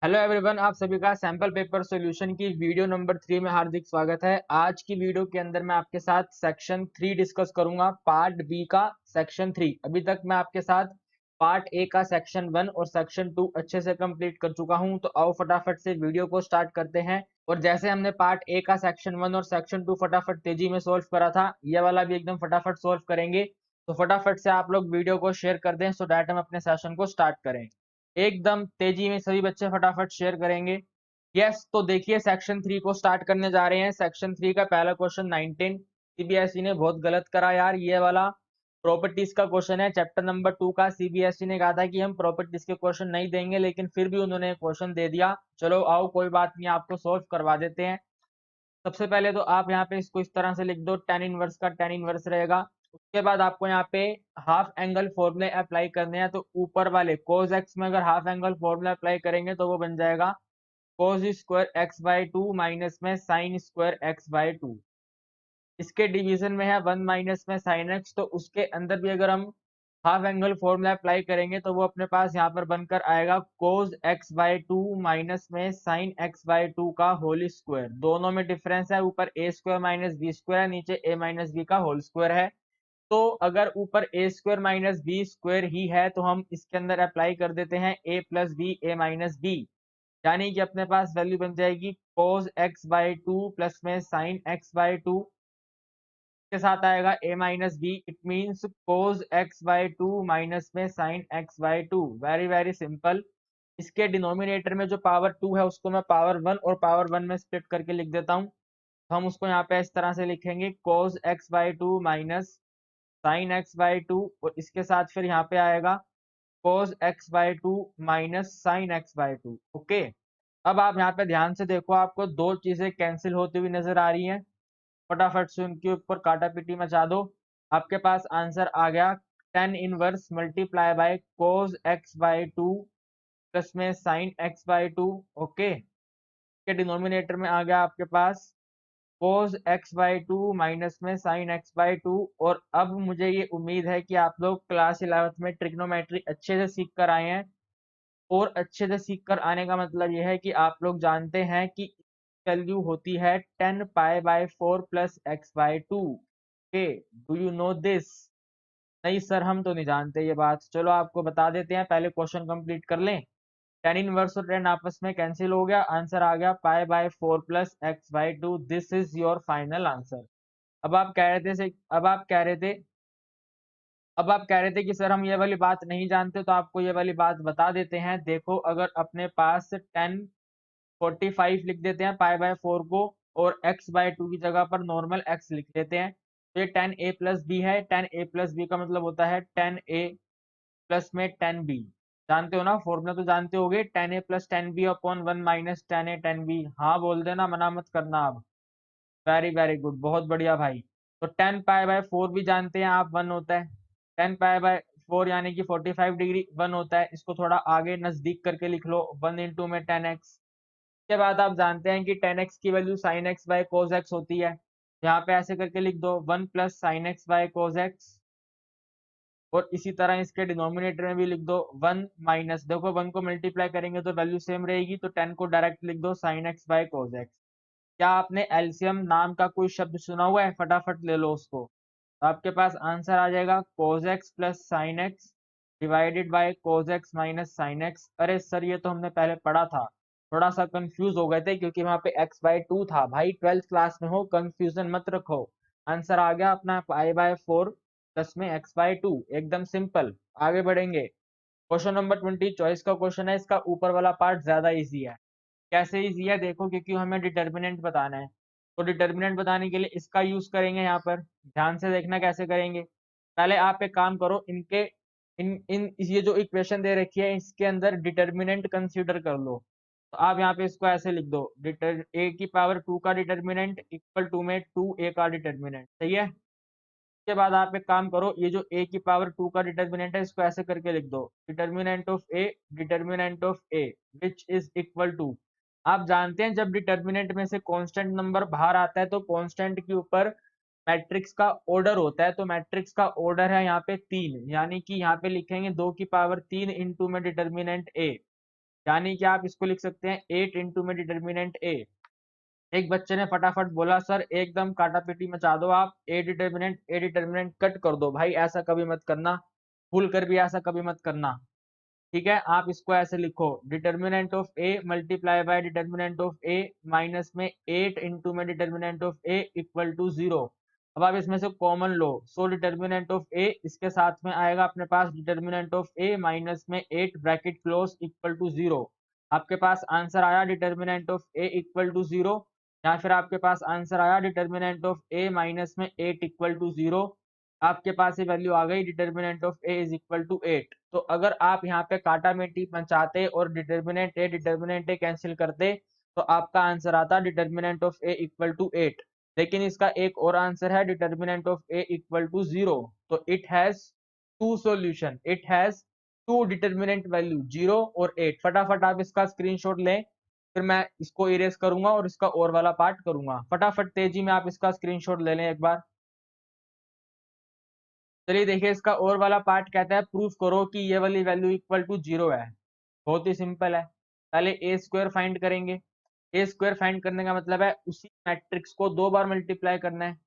Hello everyone, आप सभी का सैंपल पेपर सॉल्यूशन की वीडियो नंबर 3 में हार्दिक स्वागत है। आज की वीडियो के अंदर मैं आपके साथ सेक्शन 3 डिस्कस करूंगा, पार्ट बी का सेक्शन 3। अभी तक मैं आपके साथ पार्ट ए का सेक्शन 1 और सेक्शन 2 अच्छे से कंप्लीट कर चुका हूं। तो आओ फटाफट से वीडियो को स्टार्ट करते हैं। और जैसे हमने पार्ट ए का सेक्शन 1 और सेक्शन 2 फटाफट तेजी में सोल्व करा था, ये वाला भी एकदम फटाफट सोल्व करेंगे। तो फटाफट से आप लोग वीडियो को शेयर कर दें सो दैट हम अपने सेशन को स्टार्ट करें। एकदम तेजी में सभी बच्चे फटाफट शेयर करेंगे। यस, तो देखिए सेक्शन 3 को स्टार्ट करने जा रहे हैं। सेक्शन 3 का पहला क्वेश्चन 19 सीबीएसई ने बहुत गलत करा यार। ये वाला प्रॉपर्टीज का क्वेश्चन है, चैप्टर नंबर 2 का। सीबीएसई ने कहा था कि हम प्रॉपर्टीज के क्वेश्चन नहीं देंगे, लेकिन फिर भी उन्होंने क्वेश्चन दे दिया। चलो आओ, कोई बात नहीं, आपको सोल्व करवा देते हैं। सबसे पहले तो आप यहाँ पे इसको इस तरह से लिख दो, टेन इनवर्स का टेन इनवर्स रहेगा। उसके बाद आपको यहाँ पे हाफ एंगल फॉर्मूले अप्लाई करने हैं। तो ऊपर वाले cos x में अगर हाफ एंगल फॉर्मूला अप्लाई करेंगे तो वो बन जाएगा cos square x by two minus में sine square x by two. इसके डिवीजन में है 1 माइनस में साइन एक्स, तो उसके अंदर भी अगर हम हाफ एंगल फॉर्मूला अप्लाई करेंगे तो वो अपने पास यहाँ पर बनकर आएगा cos x by two minus में साइन x बाई टू का होल स्क्वायर। दोनों में डिफरेंस है, ऊपर ए स्क्वायर माइनस बी स्क्वायर है, नीचे ए माइनस बी का होल स्क्वायर है। तो अगर ऊपर ए स्क्वायर माइनस बी स्क्वायर ही है तो हम इसके अंदर अप्लाई कर देते हैं ए प्लस बी ए माइनस बी, यानी कि अपने पास वैल्यू बन जाएगी cos x by two plus में साइन x बाई टू के साथ आएगा a minus B. It means cos x by two minus में sine x by two. Very very simple. इसके डिनोमिनेटर में जो पावर 2 है उसको मैं पावर 1 और पावर 1 में स्प्लिट करके लिख देता हूँ। हम उसको यहाँ पे इस तरह से लिखेंगे cos x by two minus sine x by two, और इसके साथ फिर यहाँ पे आएगा cos x by two minus sine x by two. Okay, अब आप यहाँ पे ध्यान से देखो, आपको दो चीजें कैंसिल होती हुई नजर आ रही हैं। फटाफट से उनके ऊपर काटा पीटी मचा दो। आपके पास आंसर आ गया tan inverse multiply by cos x by two plus में sine x by two. Okay, के डिनोमिनेटर में आ गया आपके पास cos x by two minus में साइन एक्स बाई टू। और अब मुझे ये उम्मीद है कि आप लोग क्लास 11th में ट्रिग्नोमेट्री अच्छे से सीख कर आए हैं। और अच्छे से सीख कर आने का मतलब यह है कि आप लोग जानते हैं कि वैल्यू होती है 10 pi by 4 plus x by two. Okay, do you know this? नहीं सर, हम तो नहीं जानते ये बात। चलो आपको बता देते हैं, पहले क्वेश्चन कंप्लीट कर लें। टेन इनवर्स और टेन आपस में कैंसिल हो गया, आंसर आ गया pi by 4 plus x by to. This is your final answer. अब आप कह रहे थे अब आप कह रहे थे अब आप कह रहे थे कि सर हम ये वाली बात नहीं जानते, तो आपको ये वाली बात बता देते हैं। देखो, अगर अपने पास 1045 लिख देते हैं पाई बाई 4 को, और एक्स बाई टू की जगह पर नॉर्मल एक्स लिख लेते हैं, तो ये 10a प्लस बी है। 10a प्लस बी का मतलब होता है 10a प्लस में 10b। जानते हो ना, फॉर्मूला तो जानते होगे, 10a plus 10b upon 1 minus 10a 10b। हाँ बोल देना, मना मत करना अब। वेरी वेरी गुड, बहुत बढ़िया भाई। तो 10 पाई बाई 4 भी जानते हैं आप, 1 होता है। 10 पाई बाई 4 यानी कि 45 डिग्री 1 होता है। इसको थोड़ा आगे नजदीक करके लिख लो, 1 इंटू में 10x। के बाद आप जानते हैं कि 10x की value sin x by cos x होती है। यहाँ पे ऐसे करके लिख दो 1 plus sine x by cos x। और इसी तरह इसके डिनोमिनेटर में भी लिख दो 1 माइनस, देखो 1 को मल्टीप्लाई करेंगे तो वैल्यू सेम रहेगी, तो 10 को डायरेक्ट लिख दो sin x by cos x। क्या आपने एलसीएम नाम का कोई शब्द सुना हुआ है? फटाफट ले लो उसको। तो आपके पास आंसर आ जाएगा cos x plus sine x divided by cos x minus sine x. अरे सर, ये तो हमने पहले पढ़ा था। थोड़ा सा कंफ्यूज हो गए थे क्योंकि वहां पे x बाई टू था। भाई 12th क्लास में हो, कंफ्यूजन मत रखो। आंसर आ गया अपना पाई बाई 4 प्लस में x बाई टू, एकदम सिंपल। आगे बढ़ेंगे। क्वेश्चन नंबर 20 चॉइस का क्वेश्चन है। इसका ऊपर वाला पार्ट ज्यादा इजी है। कैसे इजी है देखो, क्योंकि हमें डिटर्मिनेंट बताना है। तो डिटर्मिनेंट बताने के लिए इसका यूज करेंगे। यहाँ पर ध्यान से देखना कैसे करेंगे। पहले आप एक काम करो, इनके इन इन ये जो इक्वेशन दे रखी है इसके अंदर डिटर्मिनेंट कंसीडर कर लो। तो आप यहाँ पे इसको ऐसे लिख दो, डिटर ए की पावर 2 का डिटर्मिनेंट इक्वल टू में 2a का डिटर्मिनेंट। सही है। उसके बाद आप एक काम करो, ये जो a की पावर 2 का डिटर्मिनेंट है इसको ऐसे करके लिख दो, determinant of a which is equal to. आप जानते हैं जब डिटर्मिनेंट में से कांस्टेंट नंबर बाहर आता है तो कांस्टेंट के ऊपर मैट्रिक्स का ऑर्डर होता है। तो मैट्रिक्स का ऑर्डर है यहाँ पे 3, यानी कि यहाँ पे लिखेंगे 2 की पावर 3 इंटू में डिटर्मिनेंट a। यानी कि आप इसको लिख सकते हैं 8 इंटू में डिटर्मिनेंट ए। एक बच्चे ने फटाफट बोला सर एकदम काटापीटी मचा दो आप, ए डिटर्मिनेंट कट कर दो। भाई ऐसा कभी मत करना, भूल कर भी ऐसा कभी मत करना। ठीक है, आप इसको ऐसे लिखो, determinant of A multiply by determinant of A minus में 8 इंटू में determinant of A equal to 0। अब आप इसमें से कॉमन लो, सो डिटर्मिनेंट ऑफ ए इसके साथ में आएगा अपने पास डिटर्मिनेंट ऑफ ए माइनस में 8 ब्रैकेट क्लोज इक्वल टू 0। आपके पास आंसर आया determinant of A equal to 0, या फिर आपके पास आंसर आया डिटर्मिनेंट ऑफ ए माइनस में 8 इक्वल टू 0। आपके पास ये वैल्यू आ गई determinant of A is equal to 8। तो अगर आप यहाँ पे काटामेटी पंचाते और डिटर्मिनेंट ए कैंसिल करते तो आपका आंसर आता determinant of A equal to 8। लेकिन इसका एक और आंसर है determinant of A equal to 0। तो it has two solution, it has two determinant value 0 और 8। फटाफट आप इसका स्क्रीनशॉट लें, फिर मैं इसको इरेज करूंगा और इसका और वाला पार्ट करूंगा। फटाफट तेजी में आप इसका स्क्रीनशॉट ले लें एक बार। चलिए देखिए, इसका और वाला पार्ट कहता है प्रूफ करो कि ये वाली वैल्यू इक्वल टू 0 है। बहुत ही सिंपल है, पहले ए स्क्वायर फाइंड करेंगे। ए स्क्वायर फाइंड करने का मतलब है उसी मैट्रिक्स को 2 बार मल्टीप्लाई करना है।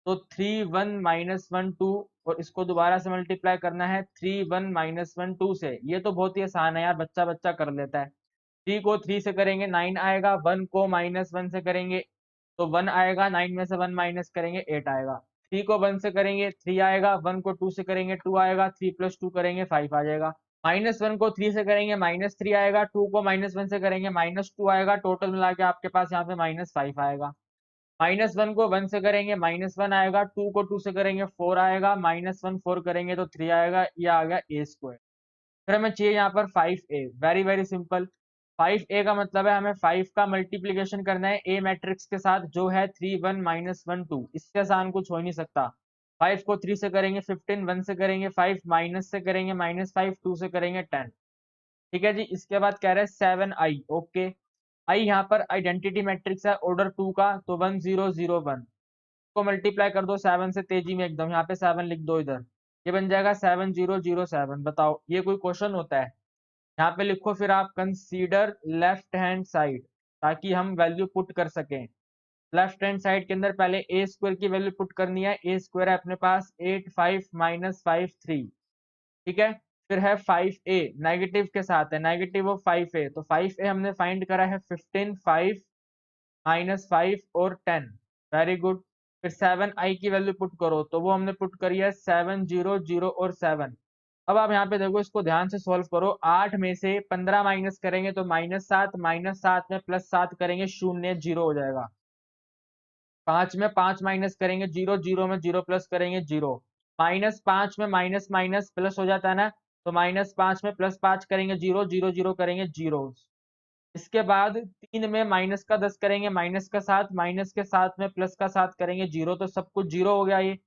तो 3 1 माइनस 1 2, और इसको दोबारा से मल्टीप्लाई करना है 3 1 माइनस 1 2 से। ये तो बहुत ही आसान है यार, बच्चा बच्चा कर लेता है। 3 को 3 से करेंगे 9 आएगा, 1 को माइनस 1 से करेंगे तो 1 आएगा, 9 में से 1 माइनस करेंगे 8 आएगा। 3 को 1 से करेंगे 3 आएगा, 1 को 2 से करेंगे 2 आएगा, 3 प्लस 2 करेंगे 5 आ जाएगा। -1 को 3 से करेंगे -3 आएगा, 2 को -1 से करेंगे -2 आएगा, टोटल मिला के आपके पास यहाँ पे -5 आएगा। -1 को 1 से करेंगे -1 आएगा, 2 को 2 से करेंगे 4 आएगा, -1 4 करेंगे तो 3 आएगा, ये आ गया ए स्क्वायर। फिर हमें चाहिए यहाँ पर 5a। Very very simple, 5a का मतलब है हमें 5 का मल्टीप्लीकेशन करना है ए मैट्रिक्स के साथ जो है 3 1 माइनस 1 2। इससे आसान कुछ हो ही नहीं सकता। 5 को 3 से करेंगे 15, 1 से करेंगे 5, माइनस से करेंगे -5, 2 से करेंगे 10। ठीक है जी, इसके बाद कह रहे हैं 7i। ओके, आई यहाँ पर आइडेंटिटी मैट्रिक्स है ऑर्डर 2 का, तो 1 0 0 1 को मल्टीप्लाई कर दो 7 से तेजी में एकदम, यहाँ पे 7 लिख दो इधर, ये बन जाएगा 7 0 0 7। बताओ ये कोई क्वेश्चन होता है? यहाँ पे लिखो फिर आप कंसीडर लेफ्ट हैंड साइड, ताकि हम वैल्यू पुट कर सकें। लेफ्ट हैंड साइड के अंदर पहले ए स्क्वायर की वैल्यू पुट करनी है। ए स्क्वायर है अपने पास 8 5 माइनस 5 3। ठीक है, फिर है 5a नेगेटिव के साथ है, नेगेटिव ऑफ 5a, तो 5a हमने फाइंड करा है 15 5 माइनस 5 और 10। Very good. फिर 7i की वैल्यू पुट करो, तो वो हमने पुट करी है 7 0 0 और 7। अब आप यहाँ पे देखो, इसको ध्यान से सॉल्व करो। 8 में से 15 माइनस करेंगे तो -7, -7 में +7 करेंगे 0 0 हो जाएगा। 5 में 5 माइनस करेंगे 0, 0 में 0 प्लस करेंगे 0। -5 में माइनस माइनस प्लस हो जाता है ना, तो -5 में +5 करेंगे 0, 0 0 करेंगे 0। इसके बाद 3 में माइनस का 10 करेंगे माइनस का 7, माइनस के 7 में प्लस का 7 करेंगे 0, तो सब कुछ 0 हो गया। ये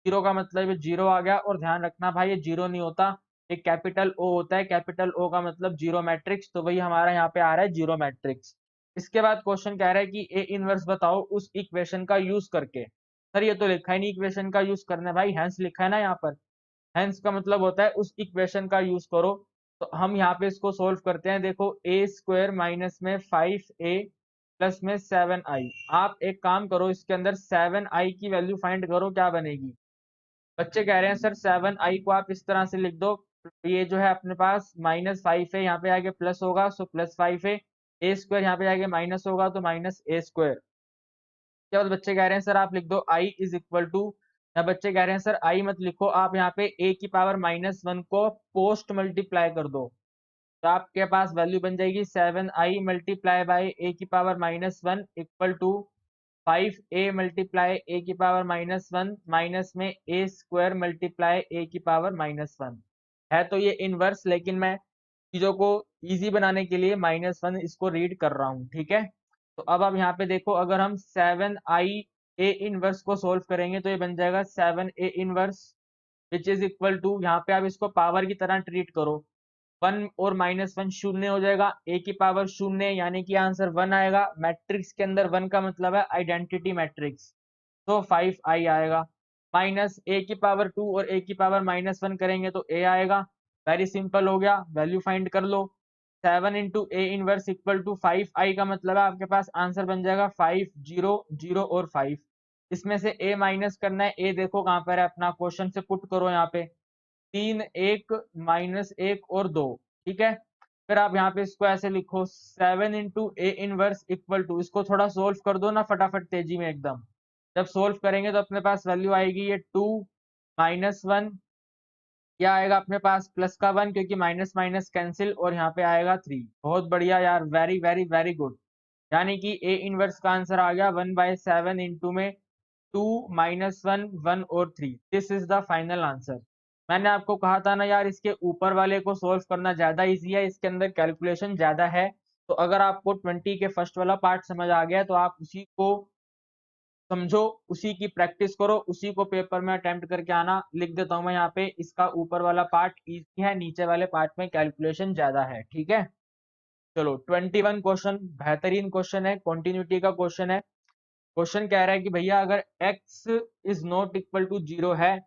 0 का मतलब 0 आ गया। और ध्यान रखना भाई, ये 0 नहीं होता, एक कैपिटल ओ होता है। कैपिटल ओ का मतलब जीरो मैट्रिक्स, तो वही हमारा यहाँ पे आ रहा है जीरो मैट्रिक्स। इसके बाद क्वेश्चन कह रहा है कि ए इनवर्स बताओ उस इक्वेशन का यूज करके। सर ये तो लिखा ही नहीं इक्वेशन का यूज करना है भाई, हेंस लिखा है ना यहाँ पर। हेंस का मतलब होता है उस इक्वेशन का यूज करो। तो हम यहाँ पे इसको सोल्व करते हैं। देखो ए स्क्वायर माइनस में 5a प्लस में 7i। आप एक काम करो, इसके अंदर 7i की वैल्यू फाइंड करो, क्या बनेगी। बच्चे कह रहे हैं सर 7i को आप इस तरह से लिख दो, ये जो है अपने पास -5 है, यहाँ पे आगे प्लस होगा सो +5 है। ए स्क्वायर यहाँ पे आगे माइनस होगा तो -a स्क्वायर। क्या बच्चे कह रहे हैं सर आप लिख दो i इज इक्वल टू, या बच्चे कह रहे हैं सर i मत लिखो, आप यहाँ पे a की पावर -1 को पोस्ट मल्टीप्लाई कर दो, तो आपके पास वैल्यू बन जाएगी 7i मल्टीप्लाई बाई ए की power -1 equal to 5a multiply A की पावर -1 माइनस में ए स्क्वायर मल्टीप्लाई ए की पावर -1। है तो ये इनवर्स, लेकिन मैं चीजों को इजी बनाने के लिए -1 इसको रीड कर रहा हूँ। ठीक है, तो अब आप यहाँ पे देखो, अगर हम 7i ए इनवर्स को सोल्व करेंगे तो ये बन जाएगा 7a inverse which is equal to, यहाँ पे आप इसको पावर की तरह ट्रीट करो। 1 और -1 शून्य हो जाएगा, ए की पावर 0 यानी कि आंसर 1 आएगा। मैट्रिक्स के अंदर 1 का मतलब है आइडेंटिटी मैट्रिक्स, तो 5i आएगा। माइनस ए की पावर 2 और ए की पावर -1 करेंगे तो ए आएगा। वेरी सिंपल हो गया, वैल्यू फाइंड कर लो। 7 into A inverse equal to 5i का मतलब है आपके पास आंसर बन जाएगा 5 0 0 और 5। इसमें से ए माइनस करना है, ए देखो कहाँ पर है अपना, क्वेश्चन से पुट करो यहाँ पे, 3 1 माइनस 1 और 2, ठीक है। फिर आप यहाँ पे इसको ऐसे लिखो 7 into A inverse equal to, इसको थोड़ा सोल्व कर दो ना फटाफट तेजी में एकदम। जब सोल्व करेंगे तो अपने पास वैल्यू आएगी ये 2 -1, क्या आएगा अपने पास प्लस का 1 क्योंकि माइनस माइनस कैंसिल, और यहाँ पे आएगा 3। बहुत बढ़िया यार, वेरी वेरी वेरी गुड। यानी कि ए इनवर्स का आंसर आ गया 1/7 इंटू में 2 -1 1 और 3। This is the final answer. मैंने आपको कहा था ना यार, इसके ऊपर वाले को सोल्व करना ज्यादा इजी है, इसके अंदर कैलकुलेशन ज्यादा है। तो अगर आपको 20 के फर्स्ट वाला पार्ट समझ आ गया तो आप उसी को समझो, उसी की प्रैक्टिस करो, उसी को पेपर में अटेम्प्ट करके आना। लिख देता हूं मैं यहाँ पे, इसका ऊपर वाला पार्ट इजी है, नीचे वाले पार्ट में कैलकुलेशन ज्यादा है, ठीक है। चलो 21 क्वेश्चन, बेहतरीन क्वेश्चन है, कॉन्टिन्यूटी का क्वेश्चन है। क्वेश्चन कह रहा है कि भैया अगर x is not equal to zero है,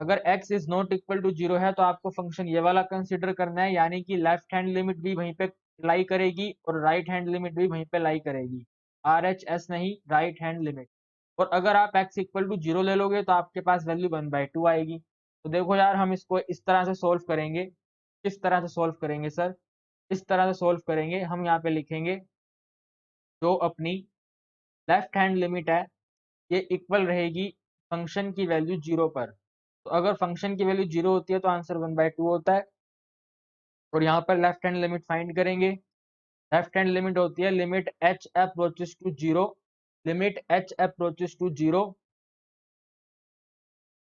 अगर x is not equal to zero है तो आपको फंक्शन ये वाला कंसिडर करना है, यानी कि लेफ्ट हैंड लिमिट भी वहीं पे लाई करेगी और राइट हैंड लिमिट भी वहीं पे लाई करेगी, RHS नहीं, राइट हैंड लिमिट। और अगर आप x इक्वल टू जीरो ले लोगे तो आपके पास वैल्यू 1/2 आएगी। तो देखो यार, हम इसको इस तरह से सोल्व करेंगे। किस तरह से सोल्व करेंगे सर? इस तरह से सोल्व करेंगे, हम यहाँ पे लिखेंगे जो अपनी लेफ्ट हैंड लिमिट है ये इक्वल रहेगी फंक्शन की वैल्यू 0 पर। तो अगर फंक्शन की वैल्यू 0 होती है तो आंसर 1/2 होता है। और यहाँ पर लेफ्ट हैंड लिमिट फाइंड करेंगे। लेफ्ट हैंड लिमिट होती है limit h approaches to zero, limit h approaches to zero,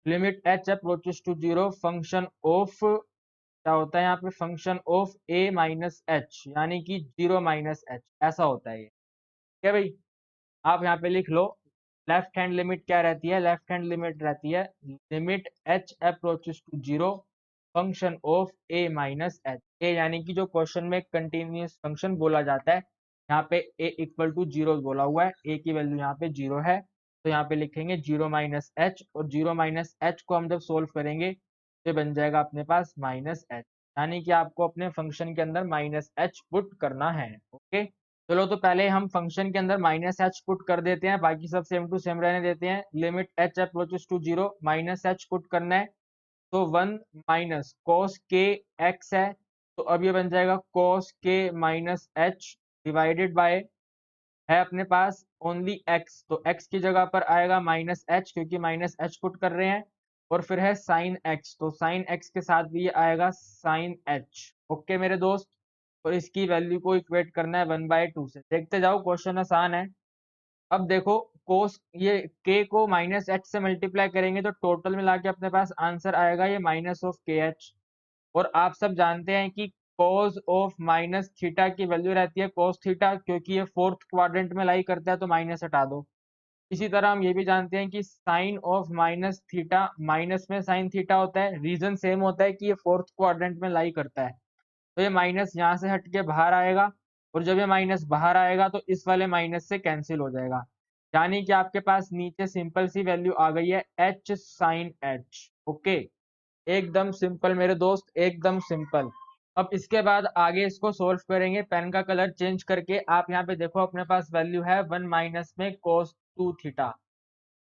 limit h approaches to zero function of, क्या होता है यहाँ पे, function of a minus h, यानी कि 0 माइनस एच, ऐसा होता है ये। ठीक है भाई, आप यहाँ पे लिख लो लेफ्ट हैंड लिमिट क्या रहती है, लेफ्ट हैंड लिमिट रहती है limit h approaches to zero function of a minus H. A यानी कि जो क्वेश्चन में कंटिन्यूअस फंक्शन बोला जाता है, यहाँ पे a इक्वल टू जीरो बोला हुआ है, a की वैल्यू यहाँ पे जीरो है, तो यहाँ पे लिखेंगे 0 माइनस एच, और 0 माइनस एच को हम जब सोल्व करेंगे तो बन जाएगा अपने पास माइनस एच, यानी कि आपको अपने फंक्शन के अंदर माइनस एच पुट करना है। ओके, चलो तो पहले हम फंक्शन के अंदर माइनस एच पुट कर देते हैं, बाकी सब सेम टू सेम रहने देते हैं। Limit H approaches to zero, minus h put करना है, तो 1 माइनस कॉस के एक्स है, तो अब ये बन जाएगा कॉस के माइनस एच डिवाइडेड बाय, है अपने पास ओनली एक्स, तो एक्स की जगह पर आएगा माइनस एच क्योंकि माइनस एच पुट कर रहे हैं, और फिर है साइन एक्स, तो साइन एक्स के साथ भी ये आएगा साइन एच। ओके मेरे दोस्त, तो इसकी वैल्यू को इक्वेट करना है 1/2 से। देखते जाओ, क्वेश्चन आसान है। अब देखो कोस, ये के को माइनस एच से मल्टीप्लाई करेंगे तो टोटल मिला के अपने पास आंसर आएगा ये माइनस ऑफ के एच। और आप सब जानते हैं कि cos ऑफ माइनस थीटा की वैल्यू रहती है cos थीटा, क्योंकि ये फोर्थ क्वाड्रेंट में लाई करता है तो माइनस हटा दो। इसी तरह हम ये भी जानते हैं कि sine of minus theta, minus में साइन थीटा होता है, रीजन सेम होता है कि ये फोर्थ क्वाड्रेंट में लाई करता है, तो ये माइनस यहाँ से हट के बाहर आएगा, और जब ये माइनस बाहर आएगा तो इस वाले माइनस से कैंसिल हो जाएगा, यानी कि आपके पास नीचे सिंपल सी वैल्यू आ गई है एच साइन एच। ओके, एकदम सिंपल मेरे दोस्त, एकदम सिंपल। अब इसके बाद आगे इसको सोल्व करेंगे, पेन का कलर चेंज करके। आप यहाँ पे देखो अपने पास वैल्यू है 1 माइनस में cos 2 थीटा,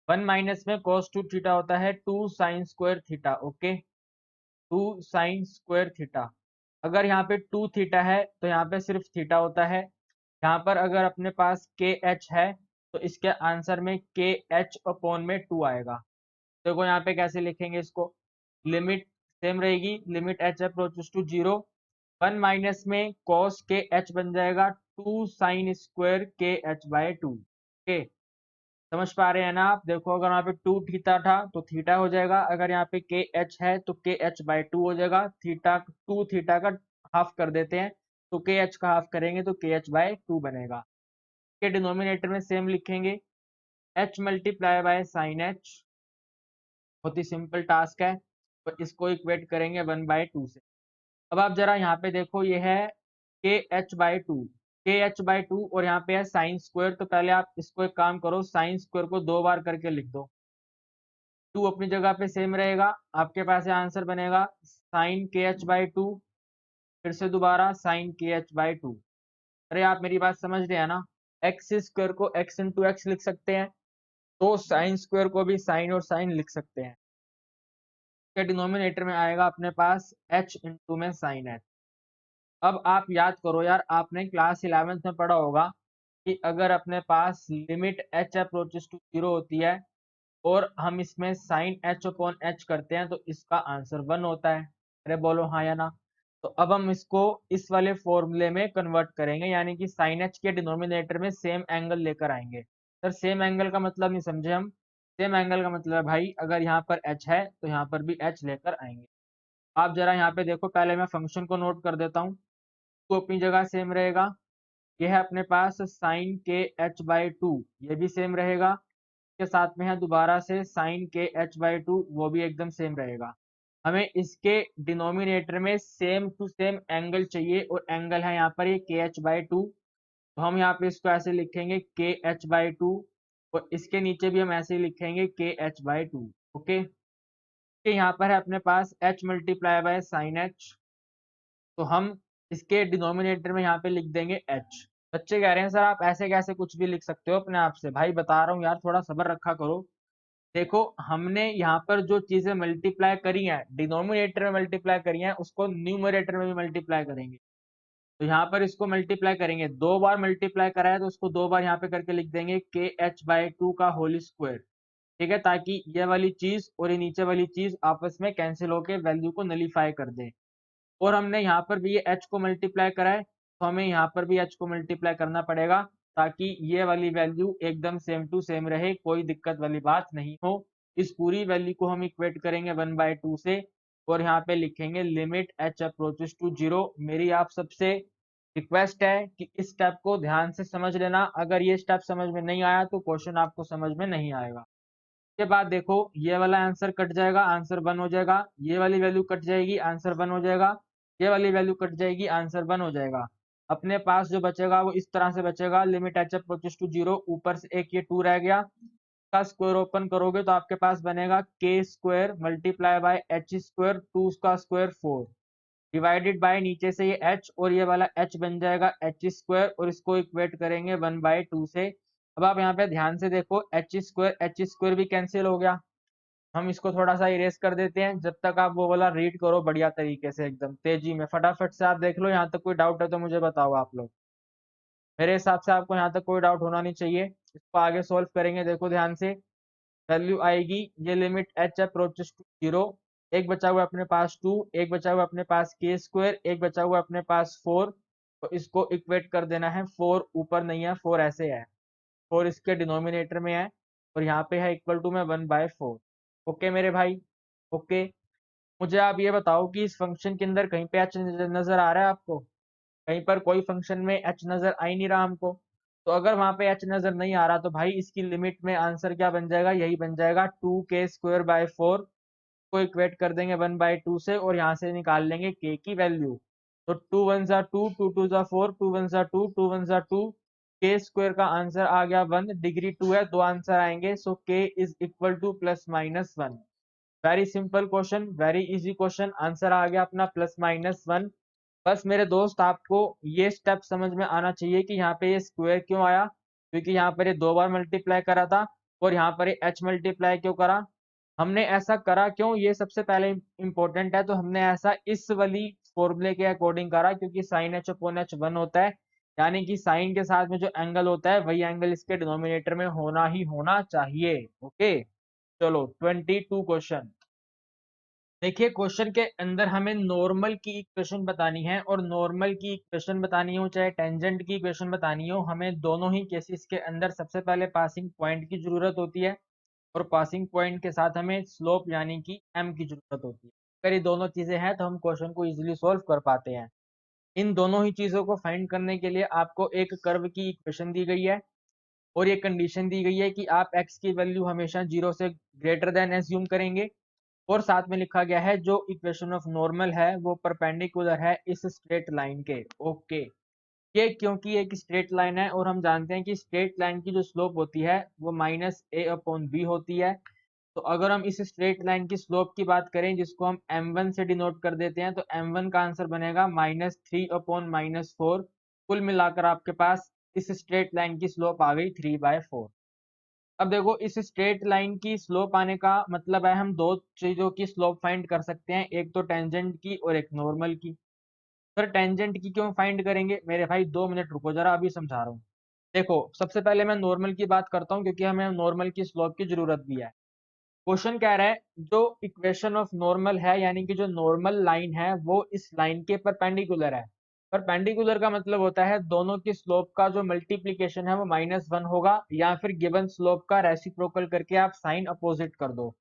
1 माइनस में cos 2 थीटा होता है 2 sine square theta. Okay, 2 sine square theta. अगर यहाँ पे 2 थीटा है तो यहाँ पे सिर्फ थीटा होता है। यहाँ पर अगर अपने पास के एच है तो इसके आंसर में के एच अपॉन में 2 आएगा। देखो यहाँ पे कैसे लिखेंगे इसको, लिमिट सेम रहेगी, limit H approaches to zero, 1 minus में कॉस के एच बन जाएगा 2 साइन स्क्वायर के एच बाय 2। ओके, समझ पा रहे हैं ना आप? देखो अगर यहाँ पे 2 थीटा था तो थीटा हो जाएगा, अगर यहाँ पे के एच है तो के एच बाय 2 हो जाएगा, थीटा 2 थीटा का हाफ कर देते हैं तो के एच का हाफ करेंगे तो के एच बाय 2 बनेगा। के डिनोमिनेटर में सेम लिखेंगे, H multiply by sine H, बहुत ही सिंपल टास्क है, तो इसको इक्वेट करेंगे 1/2 से। अब आप जरा यहाँ पे देखो, ये है के एच बाई टू, के एच बाई टू, और यहाँ पे है साइन स्क्वायर, तो पहले आप इसको एक काम करो, साइन स्क्वायर को 2 बार करके लिख दो, 2 अपनी जगह पे सेम रहेगा, आपके पास आंसर बनेगा साइन के एच बाई टू। फिर से दोबारा साइन के एच बाई टू। अरे आप मेरी बात समझ रहे हैं ना, एक्स स्क्वायर को एक्स इंटू एक्स लिख सकते हैं, तो साइन स्क्वायर को भी साइन और साइन लिख सकते हैं। के डिनोमिनेटर में आएगा अपने पास एच इंटू में साइन एच। अब आप याद करो यार, आपने क्लास 11th में पढ़ा होगा कि अगर अपने पास limit H approaches to zero होती है और हम इसमें साइन एच अपॉन एच करते हैं तो इसका आंसर 1 होता है। अरे बोलो हाँ या ना। तो अब हम इसको इस वाले फॉर्मूले में कन्वर्ट करेंगे, यानी कि साइन एच के डिनोमिनेटर में सेम एंगल लेकर आएंगे। सर सेम एंगल का मतलब नहीं समझे हम। सेम एंगल का मतलब है भाई, अगर यहाँ पर एच है तो यहाँ पर भी एच लेकर आएंगे। आप जरा यहाँ पे देखो, पहले मैं फंक्शन को नोट कर देता हूँ, तो अपनी जगह सेम रहेगा। यह है अपने पास साइन के एच बाई टू, ये भी सेम रहेगा। के साथ में है दोबारा से साइन के एच बाई टू, वो भी एकदम सेम रहेगा। हमें इसके डिनोमिनेटर में सेम टू सेम एंगल चाहिए, और एंगल है यहाँ पर ये के एच बाई टू। तो हम यहाँ पे इसको ऐसे लिखेंगे के एच बाई टू, और इसके नीचे भी हम ऐसे ही लिखेंगे के एच बाई टू। ओके, यहाँ पर है अपने पास H multiply by sine H, तो हम इसके डिनोमिनेटर में यहाँ पे लिख देंगे एच। बच्चे कह रहे हैं सर आप ऐसे कैसे कुछ भी लिख सकते हो अपने आप से। भाई बता रहा हूँ यार, थोड़ा सब्र रखा करो। देखो, हमने यहाँ पर जो चीजें मल्टीप्लाई करी हैं, डिनोमिनेटर में मल्टीप्लाई करी हैं, उसको न्यूमरेटर में भी मल्टीप्लाई करेंगे। तो यहाँ पर इसको मल्टीप्लाई करेंगे, 2 बार मल्टीप्लाई करा है तो उसको 2 बार यहाँ पे करके लिख देंगे के एच बाई टू का होल स्क्वायर। ठीक है, ताकि ये वाली चीज और ये नीचे वाली चीज आपस में कैंसिल होके वैल्यू को नलीफाई कर दे। और हमने यहाँ पर भी ये एच को मल्टीप्लाई करा है, तो हमें यहाँ पर भी एच को मल्टीप्लाई करना पड़ेगा, ताकि ये वाली वैल्यू एकदम सेम टू सेम रहे, कोई दिक्कत वाली बात नहीं हो। इस पूरी वैल्यू को हम इक्वेट करेंगे 1/2 से, और यहाँ पे लिखेंगे limit H approaches to zero. मेरी आप सबसे रिक्वेस्ट है कि इस स्टेप को ध्यान से समझ लेना। अगर ये स्टेप समझ में नहीं आया तो क्वेश्चन आपको समझ में नहीं आएगा। के बाद देखो, ये वाला आंसर कट जाएगा, आंसर 1 हो जाएगा। ये वाली वैल्यू कट जाएगी, आंसर 1 हो जाएगा। ये वाली वैल्यू कट जाएगी, आंसर 1 हो जाएगा। अपने पास जो बचेगा वो इस तरह से बचेगा, limit H approaches to zero, ऊपर से एक ये 2 रह गया, का स्क्वायर ओपन करोगे तो आपके पास बनेगा के square multiply by H square, 2 का स्क्वायर 4, डिवाइडेड बाय नीचे से ये h, और ये वाला h बन जाएगा एच स्क्वायर, और इसको इक्वेट करेंगे 1/2 से। अब आप यहाँ पे ध्यान से देखो, एच स्क्वायर भी कैंसिल हो गया। हम इसको थोड़ा सा इरेज कर देते हैं, जब तक आप वो वाला रीड करो बढ़िया तरीके से, एकदम तेजी में फटाफट से आप देख लो। यहाँ तक कोई डाउट है तो मुझे बताओ आप लोग। मेरे हिसाब से आपको यहाँ तक कोई डाउट होना नहीं चाहिए। इसको आगे सोल्व करेंगे, देखो ध्यान से। वैल्यू आएगी, ये limit H approaches to zero, एक बचा हुआ अपने पास 2, एक बचा हुआ अपने पास के स्क्वायर, एक बचा हुआ अपने पास 4। तो इसको इक्वेट कर देना है, 4 ऊपर नहीं है, 4 ऐसे है, 4 इसके डिनोमिनेटर में है, और यहाँ पे है इक्वल टू में 1/4। ओके मेरे भाई, ओके। मुझे आप ये बताओ कि इस फंक्शन के अंदर कहीं पे एच नजर आ रहा है आपको? कहीं पर कोई फंक्शन में एच नजर आ ही नहीं रहा हमको। तो अगर वहां पे एच नजर नहीं आ रहा तो भाई इसकी लिमिट में आंसर क्या बन जाएगा? यही बन जाएगा 2k² बाय 4 को इक्वेट कर देंगे 1/2 से, और यहाँ से निकाल लेंगे k की वैल्यू। तो 2 1 जा 2, 2 2 जा 4, 2 1 जा 2, 2 1 जा 2, के स्क्वायर का आंसर आ गया 1, डिग्री 2 है, 2 आंसर आएंगे, so k is equal to +-1। Very simple question, very easy question, answer आ गया अपना +-1। बस मेरे दोस्त आपको ये स्टेप समझ में आना चाहिए कि यहाँ पे ये स्क्वायर क्यों आया, क्योंकि यहाँ पर ये 2 बार मल्टीप्लाई करा था, और यहाँ पर ये h मल्टीप्लाई क्यों करा, हमने ऐसा करा क्यों, ये सबसे पहले इंपॉर्टेंट है। तो हमने ऐसा इस वाली फॉर्मूले के अकॉर्डिंग करा, क्योंकि साइन एच अपॉन एच 1 होता है, यानी कि साइन के साथ में जो एंगल होता है वही एंगल इसके डिनोमिनेटर में होना ही होना चाहिए। ओके, चलो 22 क्वेश्चन देखिए। क्वेश्चन के अंदर हमें नॉर्मल की इक्वेशन बतानी है, और नॉर्मल की इक्वेशन बतानी हो चाहे टेंजेंट की इक्वेशन बतानी हो, हमें दोनों ही केसेस के अंदर सबसे पहले पासिंग पॉइंट की जरूरत होती है, और पासिंग पॉइंट के साथ हमें स्लोप यानी कि m की जरूरत होती है। अगर ये दोनों चीजें हैं तो हम क्वेश्चन को इजीली सॉल्व कर पाते हैं। इन दोनों ही चीजों को फाइंड करने के लिए आपको एक कर्व की इक्वेशन दी गई है, और ये कंडीशन दी गई है कि आप x की वैल्यू हमेशा 0 से ग्रेटर देन एज्यूम करेंगे, और साथ में लिखा गया है जो इक्वेशन ऑफ नॉर्मल है वो परपेंडिकुलर है इस स्ट्रेट लाइन के। ओके, ये क्योंकि एक स्ट्रेट लाइन है, और हम जानते हैं कि स्ट्रेट लाइन की जो स्लोप होती है वो -a/b होती है। तो अगर हम इस स्ट्रेट लाइन की स्लोप की बात करें जिसको हम m1 से डिनोट कर देते हैं, तो m1 का आंसर बनेगा -3/-4। कुल मिलाकर आपके पास इस स्ट्रेट लाइन की स्लोप आ गई 3/4। अब देखो इस स्ट्रेट लाइन की स्लोप आने का मतलब है हम दो चीजों की स्लोप फाइंड कर सकते हैं, एक तो टेंजेंट की और एक नॉर्मल की। सर टेंजेंट की क्यों फाइंड करेंगे मेरे भाई, 2 मिनट रुको जरा, अभी समझा रहा हूँ। देखो सबसे पहले मैं नॉर्मल की बात करता हूँ क्योंकि हमें नॉर्मल की स्लोप की जरूरत भी है। क्वेश्चन कह रहा है जो इक्वेशन ऑफ नॉर्मल है, यानी कि जो नॉर्मल लाइन है वो इस लाइन के परपेंडिकुलर है। परपेंडिकुलर का मतलब होता है दोनों की स्लोप का जो मल्टीप्लीकेशन है वो -1 होगा, या फिर गिवन स्लोप का रेसिप्रोकल करके आप साइन अपोजिट कर दो।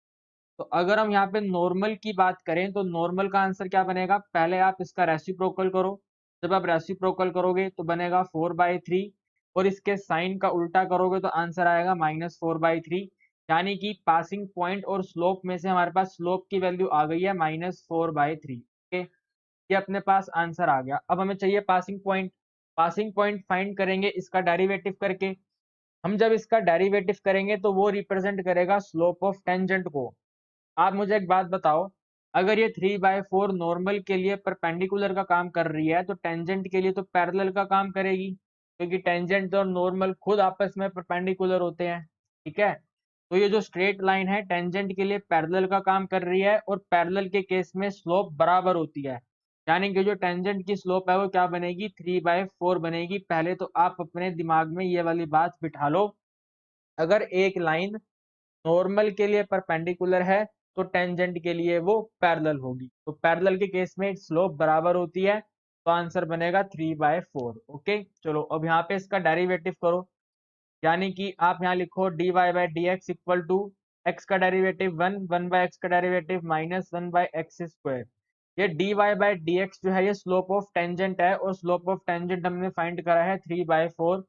तो अगर हम यहाँ पे नॉर्मल की बात करें तो नॉर्मल का आंसर क्या बनेगा, पहले आप इसका रेसिप्रोकल करो। जब आप रेसिप्रोकल करोगे तो बनेगा 4/3, और इसके साइन का उल्टा करोगे तो आंसर आएगा -4/3। यानी कि पासिंग पॉइंट और स्लोप में से हमारे पास स्लोप की वैल्यू आ गई है -4/3। ओके, ये अपने पास आंसर आ गया। अब हमें चाहिए passing point. Passing point find करेंगे इसका डेरिवेटिव करके। हम जब इसका डेरिवेटिव करेंगे तो वो रिप्रेजेंट करेगा स्लोप ऑफ टेंजेंट को। आप मुझे एक बात बताओ, अगर ये 3/4 नॉर्मल के लिए परपेंडिकुलर का काम कर रही है तो टेंजेंट के लिए तो पैरेलल का काम करेगी, क्योंकि टेंजेंट और नॉर्मल खुद आपस में परपेंडिकुलर होते हैं। ठीक है, तो ये जो स्ट्रेट लाइन है टेंजेंट के लिए पैरेलल का काम कर रही है, और पैरेलल के केस में स्लोप बराबर होती है। यानी कि जो टेंजेंट की स्लोप है वो क्या बनेगी, 3/4 बनेगी। पहले तो आप अपने दिमाग में ये वाली बात बिठा लो, अगर एक लाइन नॉर्मल के लिए परपेंडिकुलर है तो टेंजेंट के लिए वो पैरेलल होगी, तो पैरेलल के केस में स्लोप बराबर होती है, तो आंसर बनेगा 3/4। ओके, चलो अब यहाँ पे इसका डेरिवेटिव करो। यानी कि आप यहाँ लिखो dy/dx इक्वल टू एक्स का डेरिवेटिव 1, 1/x का डेरिवेटिव -1/x²। ये dy/dx जो है ये स्लोप ऑफ टेंजेंट है, और स्लोप ऑफ टेंजेंट हमने फाइंड करा है 3/4।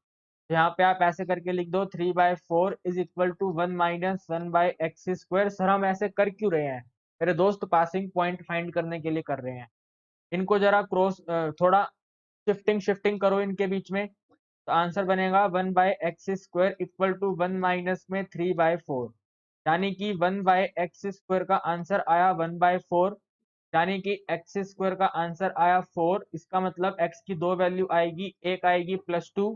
यहाँ पे आप ऐसे करके लिख दो 3/4 is equal to 1 - 1/x²। Sir हम ऐसे कर क्यों रहे हैं मेरे दोस्त, पासिंग पॉइंट फाइंड करने के लिए कर रहे हैं। इनको जरा क्रॉस थोड़ा शिफ्टिंग शिफ्टिंग करो इनके बीच में, तो आंसर बनेगा 1/x² इक्वल टू 1 माइनस में 3/4। यानी कि 1/x² का आंसर आया 1/4। यानी कि x² का आंसर आया 4। इसका मतलब x की दो वैल्यू आएगी, एक आएगी +2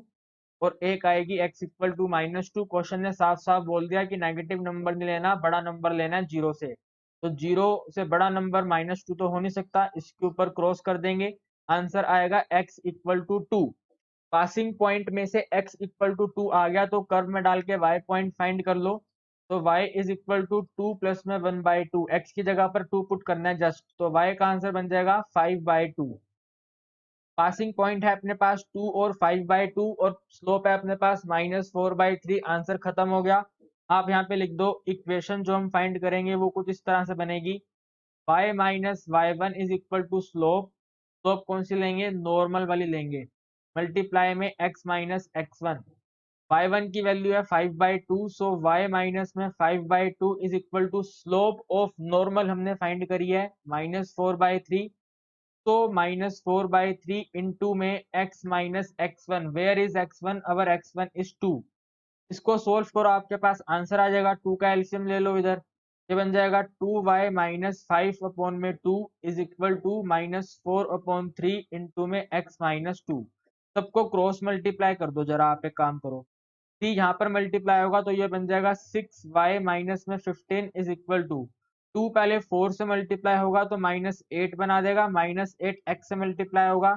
और एक आएगी x इक्वल टू -2। क्वेश्चन ने साफ साफ बोल दिया कि नेगेटिव नंबर नहीं लेना, बड़ा नंबर लेना है जीरो से। तो जीरो से बड़ा नंबर -2 तो हो नहीं सकता, इसके ऊपर क्रॉस कर देंगे, आंसर आएगा x equal to 2। Passing point में से x इक्वल टू 2 आ गया तो कर्व में डाल के y पॉइंट फाइंड कर लो। तो y is equal to 2 plus में 1/2, x की जगह पर 2 पुट करना है जस्ट, तो y का आंसर बन जाएगा 5/2। पासिंग पॉइंट है अपने पास 2 और 5/2, और स्लोप है अपने पास -4/3। आंसर खत्म हो गया। आप यहाँ पे लिख दो इक्वेशन जो हम फाइंड करेंगे वो कुछ इस तरह से बनेगी, y minus y1 is equal to slope. Slope कौन सी लेंगे, नॉर्मल वाली लेंगे, मल्टीप्लाई में x माइनस x1। y1 की वैल्यू है 5/2, सो y माइनस में 5/2 is equal to slope of normal हमने फाइंड करी है -4/3। तो -4/3 इंटू में x minus x1, where is x1, our x1 is 2। इसको सोल्व करो, आपके पास आंसर आ जाएगा। 2 का एलसीएम ले लो इधर, ये बन जाएगा 2y minus 5/2 is equal to -4/3 into में x माइनस 2। सबको क्रॉस मल्टीप्लाई कर दो जरा, आप एक काम करो, 3 यहाँ पर मल्टीप्लाई होगा तो ये बन जाएगा 6y माइनस में 15 इज इक्वल टू 2 पहले 4 से मल्टीप्लाई होगा तो -8 बना देगा, -8 x से मल्टीप्लाई होगा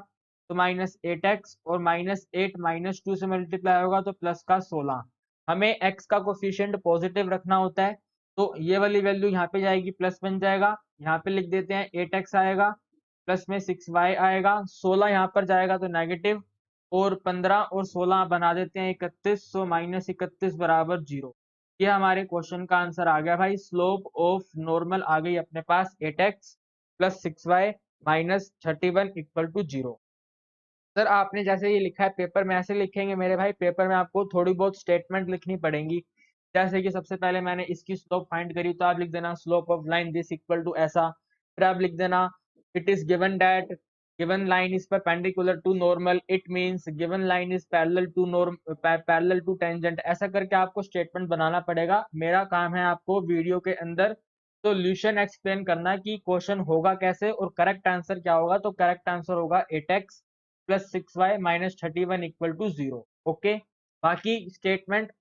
तो -8x, और -8 -2 से मल्टीप्लाई होगा तो प्लस का 16। हमें x का कोफिशिएंट पॉजिटिव रखना होता है, तो ये वाली वैल्यू यहाँ पे जाएगी, प्लस बन जाएगा। यहाँ पे लिख देते हैं 8x आएगा, प्लस में 6y आएगा, 16 यहाँ पर जाएगा तो नेगेटिव, और 15 और 16 बना देते हैं 31, सो -31 बराबर 0। ये हमारे क्वेश्चन का आंसर आ गया भाई। स्लोप ऑफ नॉर्मल आ गई अपने पास 8x plus 6y minus 31 equal to 0। Sir आपने जैसे ये लिखा है पेपर में ऐसे लिखेंगे मेरे भाई, पेपर में आपको थोड़ी बहुत स्टेटमेंट लिखनी पड़ेंगी। जैसे कि सबसे पहले मैंने इसकी स्लोप फाइंड करी तो आप लिख देना slope of line this equal to ऐसा। फिर आप लिख देना it is given that given line is perpendicular to normal, it means given line is parallel to tangent। ऐसा करके आपको स्टेटमेंट बनाना पड़ेगा। मेरा काम है आपको वीडियो के अंदर सॉल्यूशन एक्सप्लेन करना कि क्वेश्चन होगा कैसे और करेक्ट आंसर क्या होगा। तो करेक्ट आंसर होगा 8x plus 6y minus 31 equal to 0। Okay, बाकी स्टेटमेंट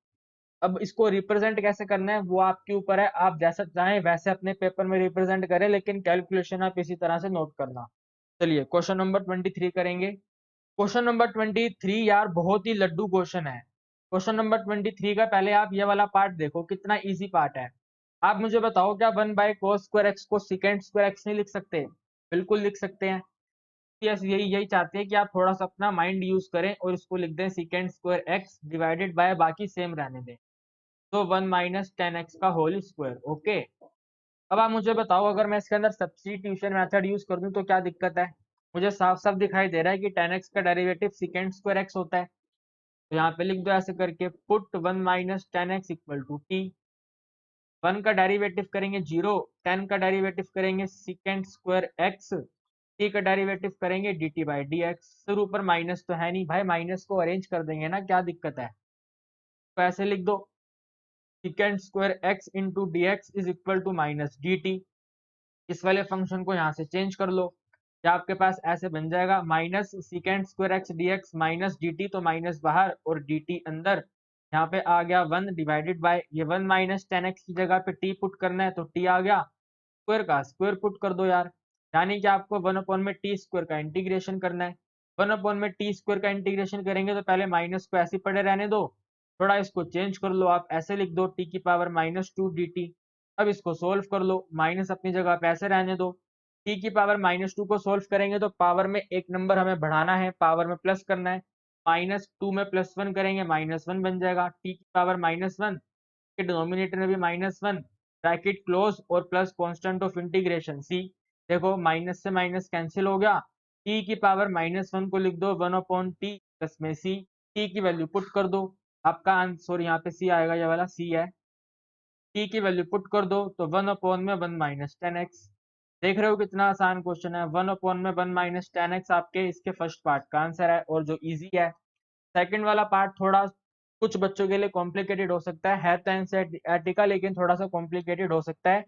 अब इसको रिप्रेजेंट कैसे करना है वो आपके ऊपर है, आप जैसा चाहें वैसे अपने पेपर में रिप्रेजेंट करें, लेकिन कैलकुलेशन आप इसी तरह से नोट करना। चलिए क्वेश्चन नंबर 23 करेंगे। क्वेश्चन नंबर 23 यार बहुत ही लड्डू क्वेश्चन है। क्वेश्चन नंबर 23 का पहले आप ये वाला पार्ट देखो, कितना इजी पार्ट है। आप मुझे बताओ, क्या 1/cos² x को sec² x नहीं लिख सकते? बिल्कुल लिख सकते हैं। यस, यही यही चाहते हैं कि आप थोड़ा सा अपना माइंड यूज करें और इसको लिख दें sec² x डिवाइडेड बाय, बाकी सेम रहने दें, तो 1 माइनस 10x का होल स्क्वायर। ओके, अब आप मुझे बताओ, अगर मैं इसके अंदर सब्स्टिट्यूशन मेथड यूज कर दूं तो क्या दिक्कत है? मुझे साफ साफ दिखाई दे रहा है कि 10x का डेरिवेटिव sec² x होता है। तो यहाँ पे लिख दो ऐसे करके, put 1 minus 10x equal to t. 1 का डेरिवेटिव करेंगे 0, 10 का डेरिवेटिव करेंगे sec² x, टी का डेरिवेटिव करेंगे dt बाई डी एक्स। सिर ऊपर माइनस तो है नहीं भाई, माइनस को अरेंज कर देंगे ना, क्या दिक्कत है? तो ऐसे लिख दो, sec² x into d x is equal to minus d t. इस वाले फंक्शन को यहाँ से चेंज कर लो, या आपके पास ऐसे बन जाएगा minus sec² x dx minus dt, तो माइनस बाहर और dt अंदर। यहाँ पे आ गया 1 डिवाइडेड बाय, ये 1 माइनस 10x की जगह पे t पुट करना है तो t आ गया, स्क्वायर का स्क्वायर पुट कर दो यार। यानी कि आपको 1 में टी स्क्वायर का इंटीग्रेशन करना है। 1 में टी स्क्वायर का इंटीग्रेशन करेंगे तो पहले माइनस को ऐसे पड़े रहने दो, थोड़ा इसको चेंज कर लो, आप ऐसे लिख दो टी की पावर -2 dt। अब इसको सोल्व कर लो, माइनस अपनी जगह पे ऐसे रहने दो। टी की पावर -2 को सोल्व करेंगे तो पावर में एक नंबर हमें बढ़ाना है, पावर में प्लस करना है। -2 में +1 करेंगे -1 बन जाएगा, टी की पावर -1 के डिनोमिनेटर में भी -1, ब्रैकेट क्लोज और प्लस कांस्टेंट ऑफ इंटीग्रेशन सी। देखो माइनस से माइनस कैंसिल हो गया, टी की पावर -1 को लिख दो 1/t प्लस में सी, टी की वैल्यू पुट कर दो, आपका आंसर यहाँ पे सी आएगा, ये वाला सी है। टी की वैल्यू पुट कर दो तो 1/1 माइनस 10x। देख रहे हो कितना आसान क्वेश्चन है, 1/1 माइनस 10x आपके इसके फर्स्ट पार्ट का आंसर है, और जो इजी है। सेकंड वाला पार्ट थोड़ा कुछ बच्चों के लिए कॉम्प्लिकेटेड हो सकता है तो एनसीईआरटी लेकिन थोड़ा सा कॉम्प्लिकेटेड हो सकता है।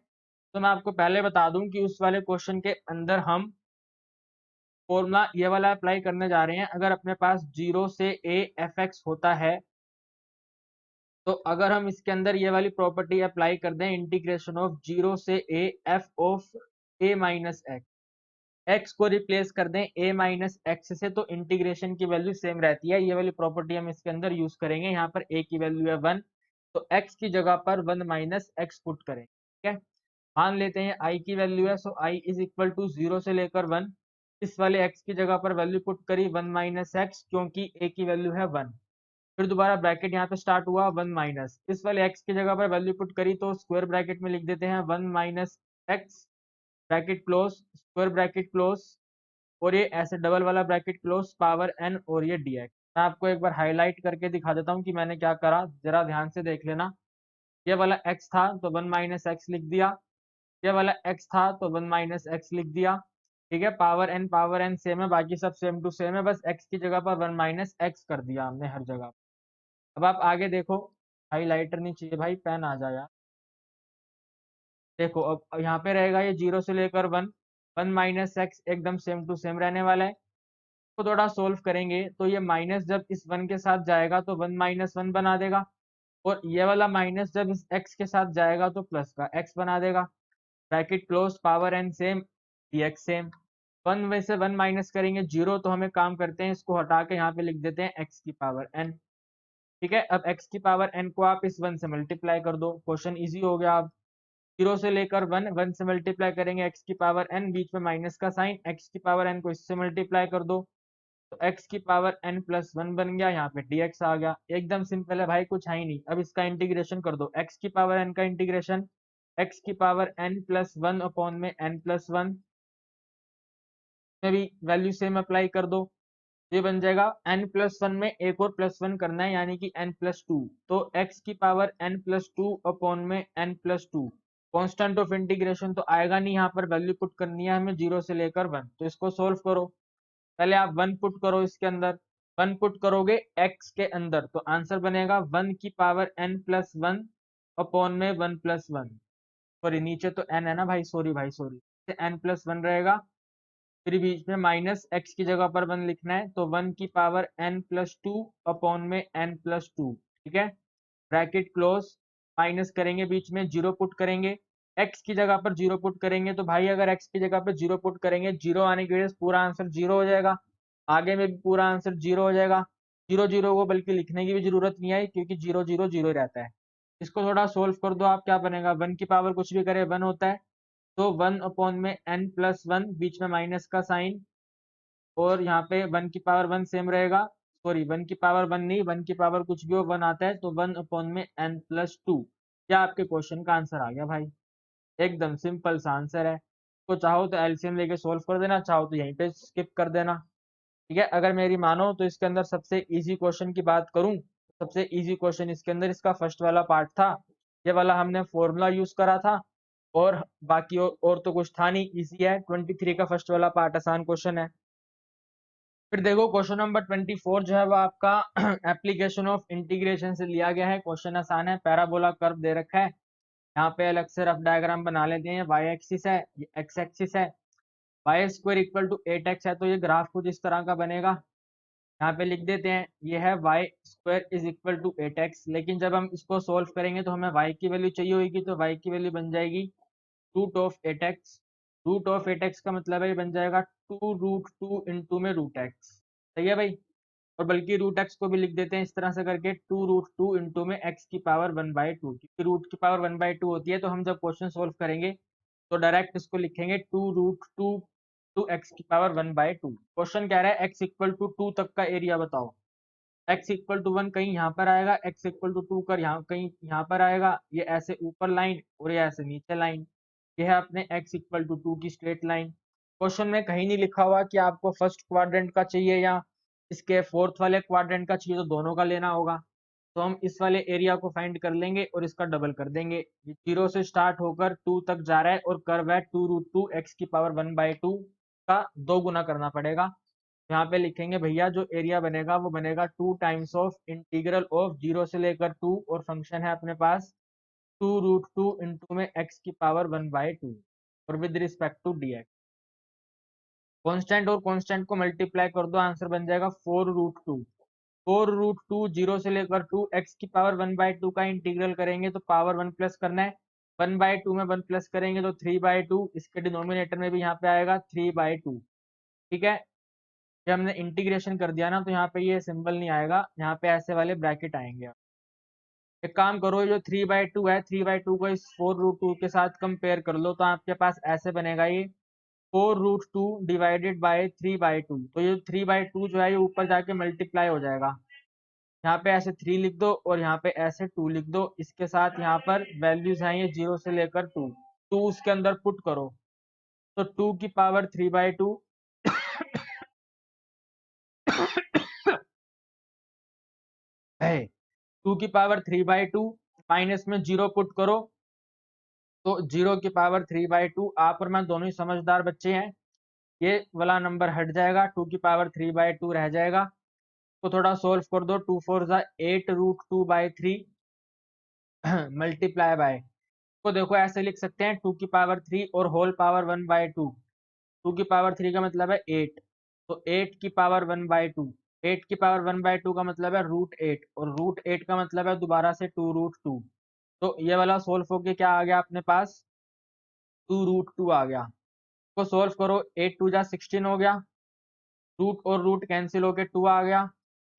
तो मैं आपको पहले बता दूं कि उस वाले क्वेश्चन के अंदर हम फॉर्मूला ये वाला अप्लाई करने जा रहे हैं। अगर अपने पास 0 से a fx होता है, तो अगर हम इसके अंदर ये वाली प्रॉपर्टी अप्लाई कर दें, इंटीग्रेशन ऑफ 0 से a f of a minus x, x को रिप्लेस कर दें a माइनस एक्स से, तो इंटीग्रेशन की वैल्यू सेम रहती है। ये वाली प्रॉपर्टी हम इसके अंदर यूज करेंगे। यहाँ पर a की वैल्यू है 1, तो x की जगह पर 1 माइनस एक्स पुट करें। ठीक है, मान लेते हैं i की वैल्यू है, सो i इज इक्वल टू 0 से लेकर 1। इस वाले x की जगह पर वैल्यू पुट करी 1 माइनस एक्स, क्योंकि a की वैल्यू है 1। फिर दोबारा ब्रैकेट यहाँ पे स्टार्ट हुआ 1 माइनस, इस वाले x की जगह पर वैल्यू पुट करी तो स्क्वायर ब्रैकेट में लिख देते हैं 1 minus x, bracket close, square bracket close, और ये ऐसे डबल वाला ब्रैकेट क्लोज, पावर n और ये dx। मैं आपको एक बार हाईलाइट करके दिखा देता हूँ कि मैंने क्या करा, जरा ध्यान से देख लेना। ये वाला x था तो 1 माइनस एक्स लिख दिया, ये वाला x था तो 1 माइनस एक्स लिख दिया। ठीक है, पावर n सेम है, बाकी सब सेम टू सेम है, बस x की जगह पर 1 माइनस एक्स कर दिया हमने हर जगह। अब आप आगे देखो, हाईलाइटर नहीं चाहिए भाई, पेन आ जाएगा। देखो अब यहाँ पे रहेगा ये 0 से लेकर 1, 1 माइनस एक्स एकदम सेम टू सेम रहने वाला है। तो थोड़ा सोल्व करेंगे तो ये माइनस जब इस 1 के साथ जाएगा तो 1 माइनस 1 बना देगा, और ये वाला माइनस जब इस x के साथ जाएगा तो प्लस का x बना देगा। Bracket close, power n same, dx same. 1 में से 1 माइनस करेंगे 0, तो हमें काम करते हैं इसको हटा के यहाँ पे लिख देते हैं x की पावर n। ठीक है, अब x की पावर n को आप इस 1 से मल्टीप्लाई कर दो, क्वेश्चन इजी हो गया। अब 0 से लेकर 1, 1 से मल्टीप्लाई करेंगे x की पावर n, बीच में माइनस का साइन, x की पावर n को इससे मल्टीप्लाई कर दो तो x की पावर n प्लस 1 बन गया, यहाँ पे dx आ गया। एकदम सिंपल है भाई, कुछ है ही नहीं। अब इसका इंटीग्रेशन कर दो, x की पावर n का इंटीग्रेशन, x की पावर n प्लस 1 अपॉन में n प्लस 1 में भी वैल्यू सेम अप्लाई कर दो, ये बन जाएगा n प्लस 1 में एक और प्लस 1 करना है, यानी कि n प्लस 2, तो x की पावर n प्लस 2 अपॉन में n plus 2। Constant of integration तो आएगा नहीं, यहाँ पर वैल्यू पुट करनी है हमें 0 से लेकर 1, तो इसको सोल्व करो। पहले आप 1 पुट करो इसके अंदर, 1 पुट करोगे x के अंदर तो आंसर बनेगा 1 की पावर n प्लस 1 अपॉन में 1 प्लस 1। सॉरी नीचे तो n है ना भाई, सॉरी भाई सॉरी, n प्लस 1 रहेगा, फिर बीच में माइनस x की जगह पर 1 लिखना है तो 1 की पावर n प्लस 2 अपॉन में n प्लस 2। ठीक है, ब्रैकेट क्लोज, माइनस करेंगे, बीच में जीरो पुट करेंगे, x की जगह पर जीरो पुट करेंगे तो भाई अगर x की जगह पर जीरो पुट करेंगे, जीरो आने की वजह से पूरा आंसर जीरो हो जाएगा, आगे में भी पूरा आंसर जीरो हो जाएगा। जीरो जीरो को बल्कि लिखने की भी जरूरत नहीं आई क्योंकि जीरो जीरो जीरो रहता है। इसको थोड़ा सोल्व कर दो आप, क्या बनेगा, 1 की पावर कुछ भी करे 1 होता है, तो 1 अपॉन में n प्लस 1, बीच में माइनस का साइन, और यहाँ पे 1 की पावर 1 सेम रहेगा, सॉरी 1 की पावर 1 नहीं, 1 की पावर कुछ भी हो 1 आता है, तो 1 अपॉन में n प्लस 2। क्या आपके क्वेश्चन का आंसर आ गया भाई? एकदम सिंपल सा आंसर है। तो चाहो तो एलसीएम लेके सोल्व कर देना, चाहो तो यहीं पे स्किप कर देना। ठीक है, अगर मेरी मानो तो इसके अंदर सबसे इजी क्वेश्चन की बात करूं, सबसे इजी क्वेश्चन इसके अंदर इसका फर्स्ट वाला पार्ट था, ये वाला हमने फॉर्मूला यूज करा था, और बाकी और तो कुछ था नहीं, इजी है। 23 का फर्स्ट वाला पार्ट आसान क्वेश्चन है। फिर देखो क्वेश्चन नंबर 24 जो है वो आपका एप्लीकेशन ऑफ इंटीग्रेशन से लिया गया है। क्वेश्चन आसान है, पैराबोला कर्व दे रखा है, यहाँ पे अलग से रफ डायग्राम बना लेते हैं। वाई एक्सिस है, ये एक्स एक्सिस है, y square equal to 8x है, तो ये ग्राफ कुछ इस तरह का बनेगा। यहाँ पे लिख देते हैं ये है y square is equal to 8x, लेकिन जब हम इसको सोल्व करेंगे तो हमें y की वैल्यू चाहिए होगी, तो y की वैल्यू बन जाएगी root of 8x। Root of 8x का मतलब है ये बन जाएगा 2√2 इंटू में रूट एक्स। सही है भाई, और बल्कि रूट एक्स को भी लिख देते हैं इस तरह से करके 2√2 इंटू में x की पावर 1/2, क्योंकि रूट की पावर 1/2 होती है, तो हम जब क्वेश्चन सोल्व करेंगे तो डायरेक्ट इसको लिखेंगे 2√2 टू एक्स की पावर 1/2। क्वेश्चन कह रहा है x इक्वल टू 2 तक का एरिया बताओ। x इक्वल टू 1 कहीं यहाँ पर आएगा, x इक्वल टू 2 कर यहाँ कहीं यहाँ पर आएगा, ये ऐसे ऊपर लाइन और ये ऐसे नीचे लाइन, ये है अपने x इक्वल टू 2 की स्ट्रेट लाइन। क्वेश्चन में कहीं नहीं लिखा हुआ कि आपको फर्स्ट क्वाड्रेंट का चाहिए या इसके फोर्थ वाले क्वाड्रेंट का चाहिए, तो दोनों का लेना होगा। तो हम इस वाले एरिया को फाइंड कर लेंगे और इसका डबल कर देंगे। ये 0 से स्टार्ट होकर 2 तक जा रहा है और कर्व है 2√2 एक्स की पावर 1/2 का 2 गुना करना पड़ेगा। यहाँ पे लिखेंगे भैया जो एरिया बनेगा वो बनेगा 2 टाइम्स ऑफ इंटीग्रल ऑफ 0 से लेकर 2, और फंक्शन है अपने पास 2√2 इंटू में एक्स की पावर 1/2 और with respect to d x. Constant और कॉन्स्टेंट को मल्टीप्लाई कर दो, आंसर बन जाएगा 4√2। 4√2 0 से लेकर 2 एक्स की पावर 1/2 का इंटीग्रल करेंगे तो पावर 1 प्लस करना है, 1/2 में 1 प्लस करेंगे तो 3/2, इसके डिनोमिनेटर में भी यहाँ पे आएगा 3/2। ठीक है, जब हमने इंटीग्रेशन कर दिया ना तो यहाँ पे ये सिंबल नहीं आएगा, यहाँ पे ऐसे वाले ब्रैकेट आएंगे। एक काम करो, ये जो 3/2 है, 3/2 को इस 4√2 के साथ कंपेयर कर लो तो आपके पास ऐसे बनेगा ये 4√2 डिवाइडेड बाय 3/2। तो ये 3/2 जो है ये ऊपर जाके मल्टीप्लाई हो जाएगा, यहाँ पे ऐसे 3 लिख दो और यहाँ पे ऐसे 2 लिख दो, इसके साथ यहाँ पर वैल्यूज हैं ये 0 से लेकर 2, 2 उसके अंदर पुट करो तो 2 की पावर 3/2 है, 2 की पावर 3/2 माइनस में 0 पुट करो तो 0 की पावर 3/2। आप और मैं दोनों ही समझदार बच्चे हैं, ये वाला नंबर हट जाएगा, 2 की पावर 3/2 रह जाएगा। तो थोड़ा सोल्व कर दो, 2 4 जा 8√2/3 मल्टीप्लाई बाय, को देखो ऐसे लिख सकते हैं 2 की पावर 3 और होल पावर 1/2। 2 की पावर 3 का मतलब है 8, तो 8 की पावर 1/2, 8 की पावर 1/2 का मतलब है √8, और √8 का मतलब है दोबारा से 2√2। तो ये वाला सोल्व होके क्या आ गया अपने पास, 2√2 आ गया। को सोल्व करो, 8 2 जा 16 हो गया, रूट और रूट कैंसिल होके 2 आ गया,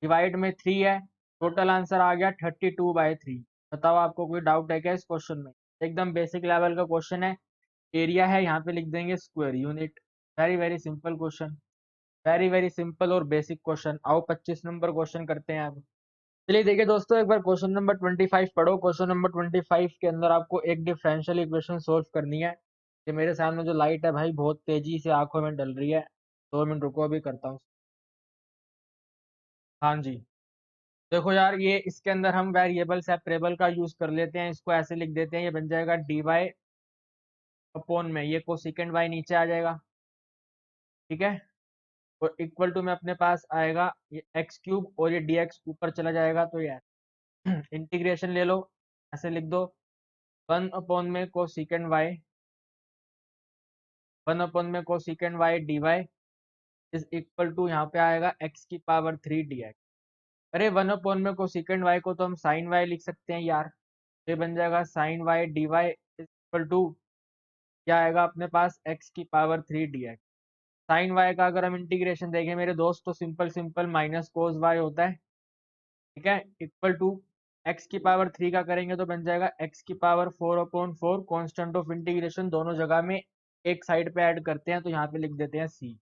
डिवाइड में 3 है, टोटल आंसर आ गया 32/3। बताओ आपको कोई डाउट है क्या इस क्वेश्चन में? एकदम बेसिक लेवल का क्वेश्चन है, एरिया है, यहाँ पे लिख देंगे square unit. Very very simple question, very very simple और बेसिक क्वेश्चन। आओ 25 नंबर क्वेश्चन करते हैं अब। चलिए देखिए दोस्तों, एक बार क्वेश्चन नंबर 25 पढ़ो। क्वेश्चन नंबर 25 के अंदर आपको एक डिफरेंशियल इक्वेशन सोल्व करनी है। ये मेरे सामने जो लाइट है भाई बहुत तेजी से आंखों में डल रही है, 2 मिनट रुको अभी करता हूँ। हाँ जी, देखो यार, ये इसके अंदर हम वेरिएबल सेपरेबल का यूज कर लेते हैं, इसको ऐसे लिख देते हैं, ये बन जाएगा dy अपॉन में ये कोसेकेंड y नीचे आ जाएगा। ठीक है, और इक्वल टू में अपने पास आएगा ये एक्स क्यूब और ये डी एक्स ऊपर चला जाएगा, तो ये इंटीग्रेशन ले लो, ऐसे लिख दो 1 अपॉन में कोसेकेंड वाई, 1 अपॉन में cosecant y d y is equal to यहाँ पे आएगा x⁻³ dx। अरे 1 अपॉन में कोसेकेंड वाई को तो हम साइन वाई लिख सकते हैं यार, ये बन जाएगा sine y d y is equal to क्या आएगा अपने पास x⁻³ dx। साइन वाई का अगर हम इंटीग्रेशन देखें मेरे दोस्त तो simple simple minus cos y होता है, ठीक है, इक्वल टू x⁻³ का करेंगे तो बन जाएगा x⁻⁴/4 कांस्टेंट ऑफ इंटीग्रेशन, दोनों जगह में एक साइड पे ऐड करते हैं तो यहाँ पे लिख देते हैं c।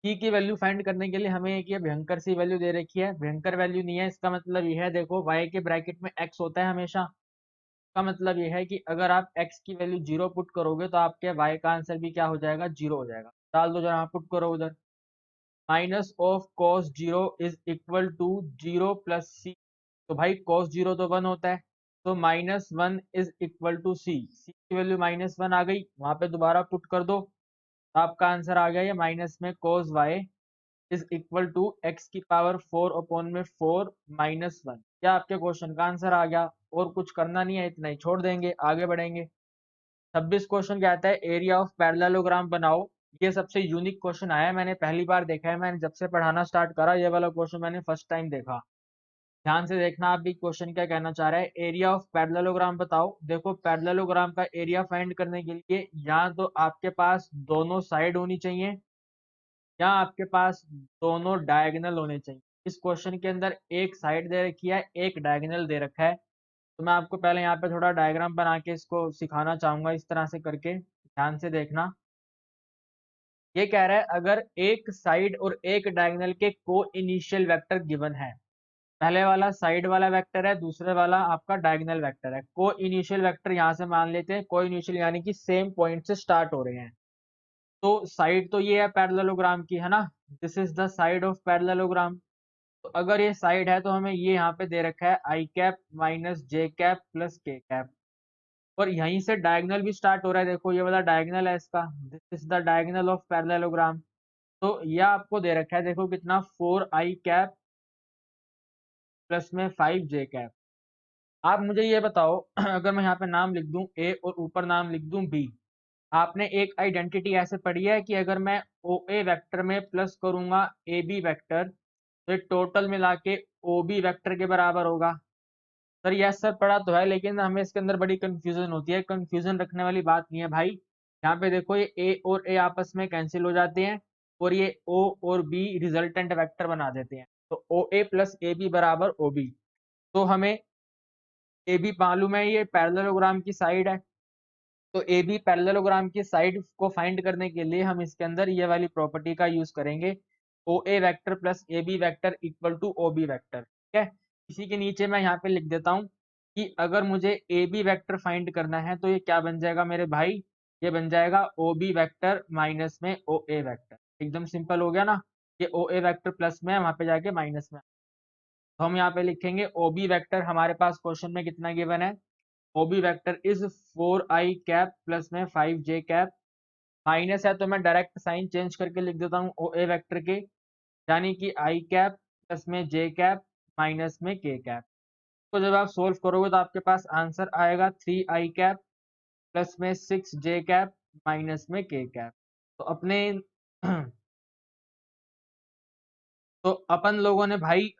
की वैल्यू फाइंड करने के लिए हमें एक ये भयंकर सी वैल्यू दे रखी है, भयंकर वैल्यू नहीं है, इसका मतलब ये है देखो y के ब्रैकेट में x होता है हमेशा, का मतलब ये है कि अगर आप x की वैल्यू 0 पुट करोगे तो आपके y का आंसर भी क्या हो जाएगा, 0 हो जाएगा। डाल दो जरा, पुट करो उधर, minus of cos 0 is equal to 0 plus C. तो भाई cos 0 तो 1 होता है, तो -1 इज इक्वल टू सी, सी की वैल्यू -1 आ गई, वहां पे दोबारा पुट कर दो, तो आपका आंसर आ गया ये माइनस में cos y is equal to x⁻⁴/4 -1। क्या आपके क्वेश्चन का आंसर आ गया, और कुछ करना नहीं है, इतना ही छोड़ देंगे, आगे बढ़ेंगे। 26 क्वेश्चन कहता है एरिया ऑफ पैरेललोग्राम बनाओ। ये सबसे यूनिक क्वेश्चन आया है, मैंने पहली बार देखा है, मैंने जब से पढ़ाना स्टार्ट करा ये वाला क्वेश्चन मैंने फर्स्ट टाइम देखा। ध्यान से देखना आप भी, क्वेश्चन क्या कहना चाह रहा है, एरिया ऑफ पैरेललोग्राम बताओ। देखो पैरेललोग्राम का एरिया फाइंड करने के लिए या तो आपके पास दोनों साइड होनी चाहिए या आपके पास दोनों डायगोनल होने चाहिए। इस क्वेश्चन के अंदर एक साइड दे रखी है, एक डायगोनल दे रखा है, तो मैं आपको पहले यहाँ पे थोड़ा डायग्राम बना के इसको सिखाना चाहूंगा, इस तरह से करके ध्यान से देखना। ये कह रहा है अगर एक साइड और एक डायगोनल के को इनिशियल वेक्टर गिवन है, पहले वाला साइड वाला वेक्टर है, दूसरे वाला आपका डायगोनल वेक्टर है, को इनिशियल वेक्टर यहाँ से मान लेते हैं, को इनिशियल यानी कि सेम पॉइंट से स्टार्ट हो रहे हैं। तो साइड तो ये है पैरेललोग्राम की, है ना, this is the side of parallelogram. तो अगर ये साइड है तो हमें ये यहाँ पे दे रखा है आई कैप माइनस जे कैप प्लस के कैप, और यहीं से डायगोनल भी स्टार्ट हो रहा है, देखो ये वाला डायगोनल है इसका, this is the diagonal of parallelogram. तो यह आपको दे रखा है देखो कितना, 4i कैप प्लस में 5j कैप। आप मुझे ये बताओ अगर मैं यहाँ पे नाम लिख दूं ए और ऊपर नाम लिख दूं बी, आपने एक आइडेंटिटी ऐसे पढ़ी है कि अगर मैं ओ ए वेक्टर में प्लस करूंगा ए बी वेक्टर तो ये टोटल मिला के ओ बी वेक्टर के बराबर होगा। सर यस सर पढ़ा तो है, लेकिन हमें इसके अंदर बड़ी कंफ्यूजन होती है, कंफ्यूजन रखने वाली बात नहीं है भाई। यहाँ पे देखो ये ए और ए आपस में कैंसिल हो जाते हैं और ये ओ और बी रिजल्टेंट वेक्टर बना देते हैं, तो ओ ए प्लस ए बी बराबर ओ बी। तो हमें ए बी मालूम है ये पैरेललोग्राम की साइड है, तो ए बी पैरेललोग्राम की साइड को फाइंड करने के लिए हम इसके अंदर ये वाली प्रॉपर्टी का यूज करेंगे, O A vector plus A B vector equal to O B vector, ठीक है। इसी के नीचे मैं यहाँ पे लिख देता हूँ कि अगर मुझे ए बी वैक्टर फाइंड करना है तो ये क्या बन जाएगा मेरे भाई, ये बन जाएगा ओ बी वैक्टर माइनस में ओ ए वैक्टर। एकदम सिंपल हो गया ना, ये ओ ए वैक्टर प्लस में है, वहां पे जाके माइनस में, तो हम यहाँ पे लिखेंगे ओ बी वैक्टर, हमारे पास क्वेश्चन में कितना गिवन है, O B vector is 4i cap plus में 5j कैप, माइनस है तो मैं डायरेक्ट साइन चेंज करके लिख देता हूँ ओ ए वैक्टर के, यानी कि आई कैप प्लस में जे कैप माइनस में के कैप। तो जब आप सोल्व करोगे तो आपके पास आंसर आएगा 3i कैप प्लस में 6j कैप माइनस में के कैप। तो अपने तो अपन लोगों ने भाई,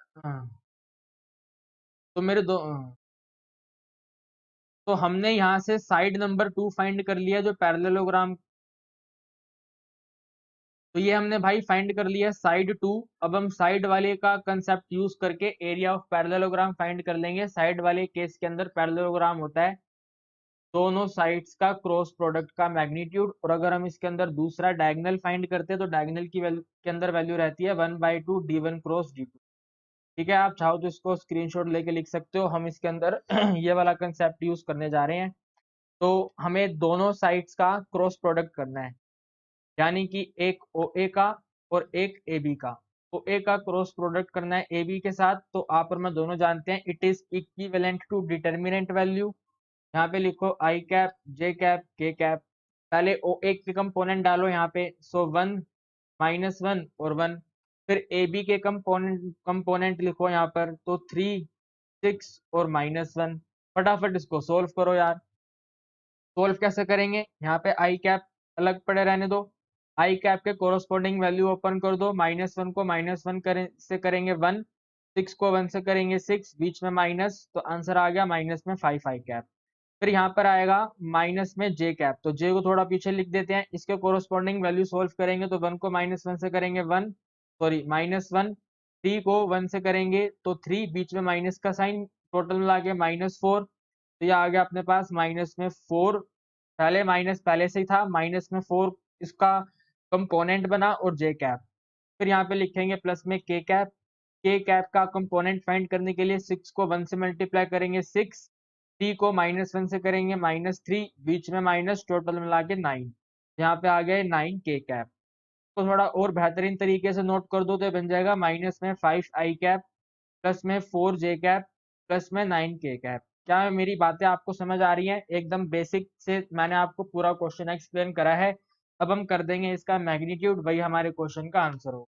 तो मेरे दो, तो हमने यहाँ से साइड नंबर 2 फाइंड कर लिया जो पैरेललोग्राम, तो ये हमने भाई फाइंड कर लिया साइड 2। अब हम साइड वाले का कंसेप्ट यूज करके एरिया ऑफ पैरेललोग्राम फाइंड कर लेंगे। साइड वाले केस के अंदर पैरेललोग्राम होता है दोनों साइड्स का क्रॉस प्रोडक्ट का मैग्नीट्यूड, और अगर हम इसके अंदर दूसरा डायगोनल फाइंड करते हैं तो डायगोनल की वैल्यू के अंदर वैल्यू रहती है 1/2 d1 क्रॉस d2, ठीक है। आप चाहो तो इसको स्क्रीनशॉट लेके लिख सकते हो, हम इसके अंदर ये वाला कंसेप्ट यूज करने जा रहे हैं। तो हमें दोनों साइड्स का क्रॉस प्रोडक्ट करना है, यानी कि एक ओ ए का और एक ए बी का, ओ ए का क्रॉस प्रोडक्ट करना है ए बी के साथ, तो आप और मैं दोनों जानते हैं it is equivalent to determinant value. यहाँ पे लिखो i cap j cap k cap, पहले ओ ए के कंपोनेंट डालो यहाँ पे, सो 1 -1 और 1। फिर ए बी के कंपोनेंट लिखो यहाँ पर, तो 3, 6 और -1। फटाफट इसको सोल्व करो यार। सोल्व कैसे करेंगे, यहाँ पे आई कैप अलग पड़े रहने दो, आई कैप के कोरोस्पोंडिंग वैल्यू ओपन कर दो। -1 को -1 से करेंगे 1, 6 को 1 से करेंगे 6, बीच में माइनस, तो आंसर आ गया माइनस में 5 आई कैप। फिर यहाँ पर आएगा माइनस में जे कैप, तो जे को थोड़ा पीछे लिख देते हैं, इसके कोरोस्पोंडिंग वैल्यू सोल्व करेंगे तो 1 को -1 से करेंगे 1, सॉरी -1, 3 को 1 से करेंगे तो 3, बीच में माइनस का साइन, टोटल मिला के -4। तो ये आ गया अपने पास माइनस में 4, पहले माइनस पहले से ही था, माइनस में 4 इसका कंपोनेंट बना और जे कैप। फिर यहाँ पे लिखेंगे प्लस में के कैप, के कैप का कंपोनेंट फाइंड करने के लिए 6 को 1 से मल्टीप्लाई करेंगे 6, 3 को -1 से करेंगे -3, बीच में माइनस, टोटल मिला के 9। यहाँ पे आ गए 9 के कैप। तो थोड़ा और बेहतरीन तरीके से नोट कर दो तो ये बन जाएगा माइनस में 5 आई कैप, प्लस में 4 जे कैप, प्लस में 9 के कैप। क्या मेरी बातें आपको समझ आ रही हैं? एकदम बेसिक से मैंने आपको पूरा क्वेश्चन एक्सप्लेन करा है। अब हम कर देंगे इसका मैग्नीट्यूड, वही हमारे क्वेश्चन का आंसर हो।